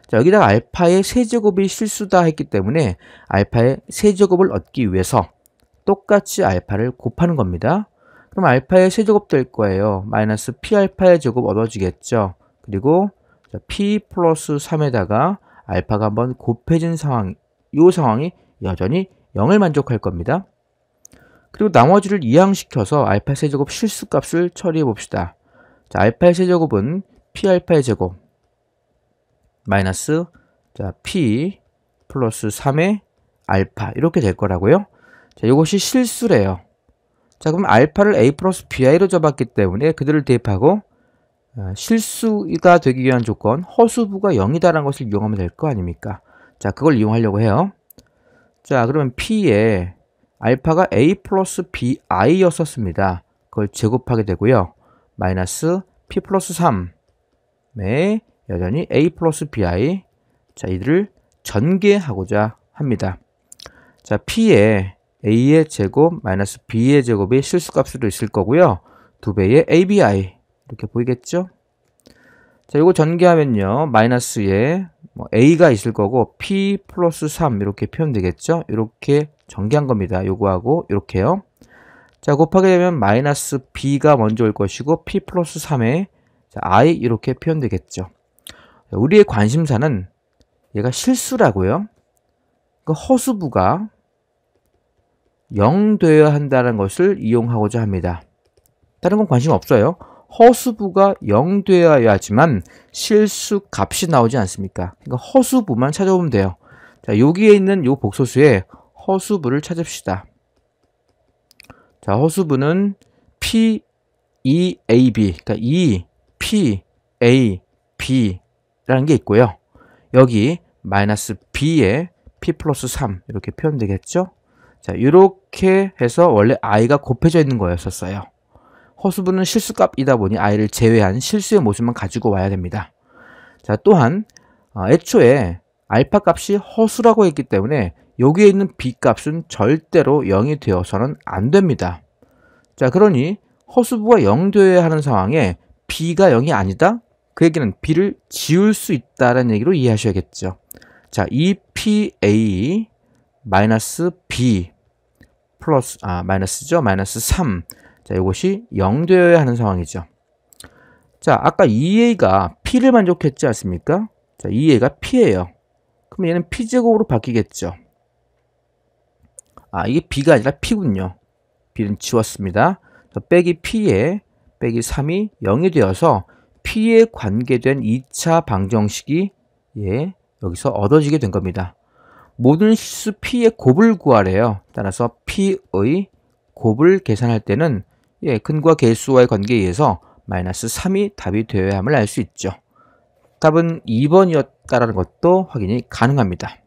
자, 여기다가 알파의 세제곱이 실수다 했기 때문에 알파의 세제곱을 얻기 위해서 똑같이 알파를 곱하는 겁니다. 그럼 알파의 세제곱 될 거예요. 마이너스 p알파의 제곱 얻어지겠죠. 그리고 p 플러스 3에다가 알파가 한번 곱해진 상황, 이 상황이 여전히 0을 만족할 겁니다. 그리고 나머지를 이항시켜서 알파 세제곱 실수값을 처리해 봅시다. 자, 알파의 세제곱은 P알파의 제곱 마이너스 자, P 플러스 3의 알파 이렇게 될 거라고요. 자, 이것이 실수래요. 자, 그럼 알파를 A 플러스 BI로 잡았기 때문에 그들을 대입하고 실수가 되기 위한 조건 허수부가 0이다라는 것을 이용하면 될 거 아닙니까? 자, 그걸 이용하려고 해요. 자, 그러면 P에 알파가 A 플러스 BI였었습니다. 그걸 제곱하게 되고요. 마이너스 P 플러스 3에 여전히 A 플러스 BI. 자, 이들을 전개하고자 합니다. 자, P에 A의 제곱 마이너스 B의 제곱이 실수값으로 있을 거고요. 2배의 ABI 이렇게 보이겠죠? 자, 이거 전개하면요. 마이너스에 A가 있을 거고 P 플러스 3 이렇게 표현되겠죠? 이렇게 전개한 겁니다. 요거하고 이렇게요. 자, 곱하게 되면 마이너스 B가 먼저 올 것이고 P 플러스 3에 I 이렇게 표현되겠죠. 자, 우리의 관심사는 얘가 실수라고요. 그 허수부가 0 되어야 한다는 것을 이용하고자 합니다. 다른 건 관심 없어요. 허수부가 0 되어야지만 실수 값이 나오지 않습니까? 그러니까 허수부만 찾아보면 돼요. 자, 여기에 있는 요 복소수에 허수부를 찾읍시다. 자, 허수부는 P, E, A, B. 그러니까 E, P, A, B라는 게 있고요. 여기 마이너스 B에 P 플러스 3 이렇게 표현되겠죠? 자, 이렇게 해서 원래 I가 곱해져 있는 거였었어요. 허수부는 실수값이다 보니 I를 제외한 실수의 모습만 가지고 와야 됩니다. 자, 또한 애초에 알파 값이 허수라고 했기 때문에 여기에 있는 B 값은 절대로 0이 되어서는 안 됩니다. 자, 그러니 허수부가 0 되어야 하는 상황에 B가 0이 아니다? 그 얘기는 B를 지울 수 있다는 얘기로 이해하셔야겠죠. 자, EPA 마이너스 B 플러스 마이너스죠. 마이너스 3. 자, 이것이 0 되어야 하는 상황이죠. 자, 아까 EA가 P를 만족했지 않습니까? 자, EA가 P예요. 그럼 얘는 P제곱으로 바뀌겠죠. 이게 B가 아니라 P군요. B는 지웠습니다. 자, 빼기 P에 빼기 3이 0이 되어서 P에 관계된 2차 방정식이 여기서 얻어지게 된 겁니다. 모든 실수 P의 곱을 구하래요. 따라서 P의 곱을 계산할 때는 근과 계수와의 관계에 의해서 마이너스 3이 답이 되어야 함을 알 수 있죠. 답은 2번이었다는 것도 확인이 가능합니다.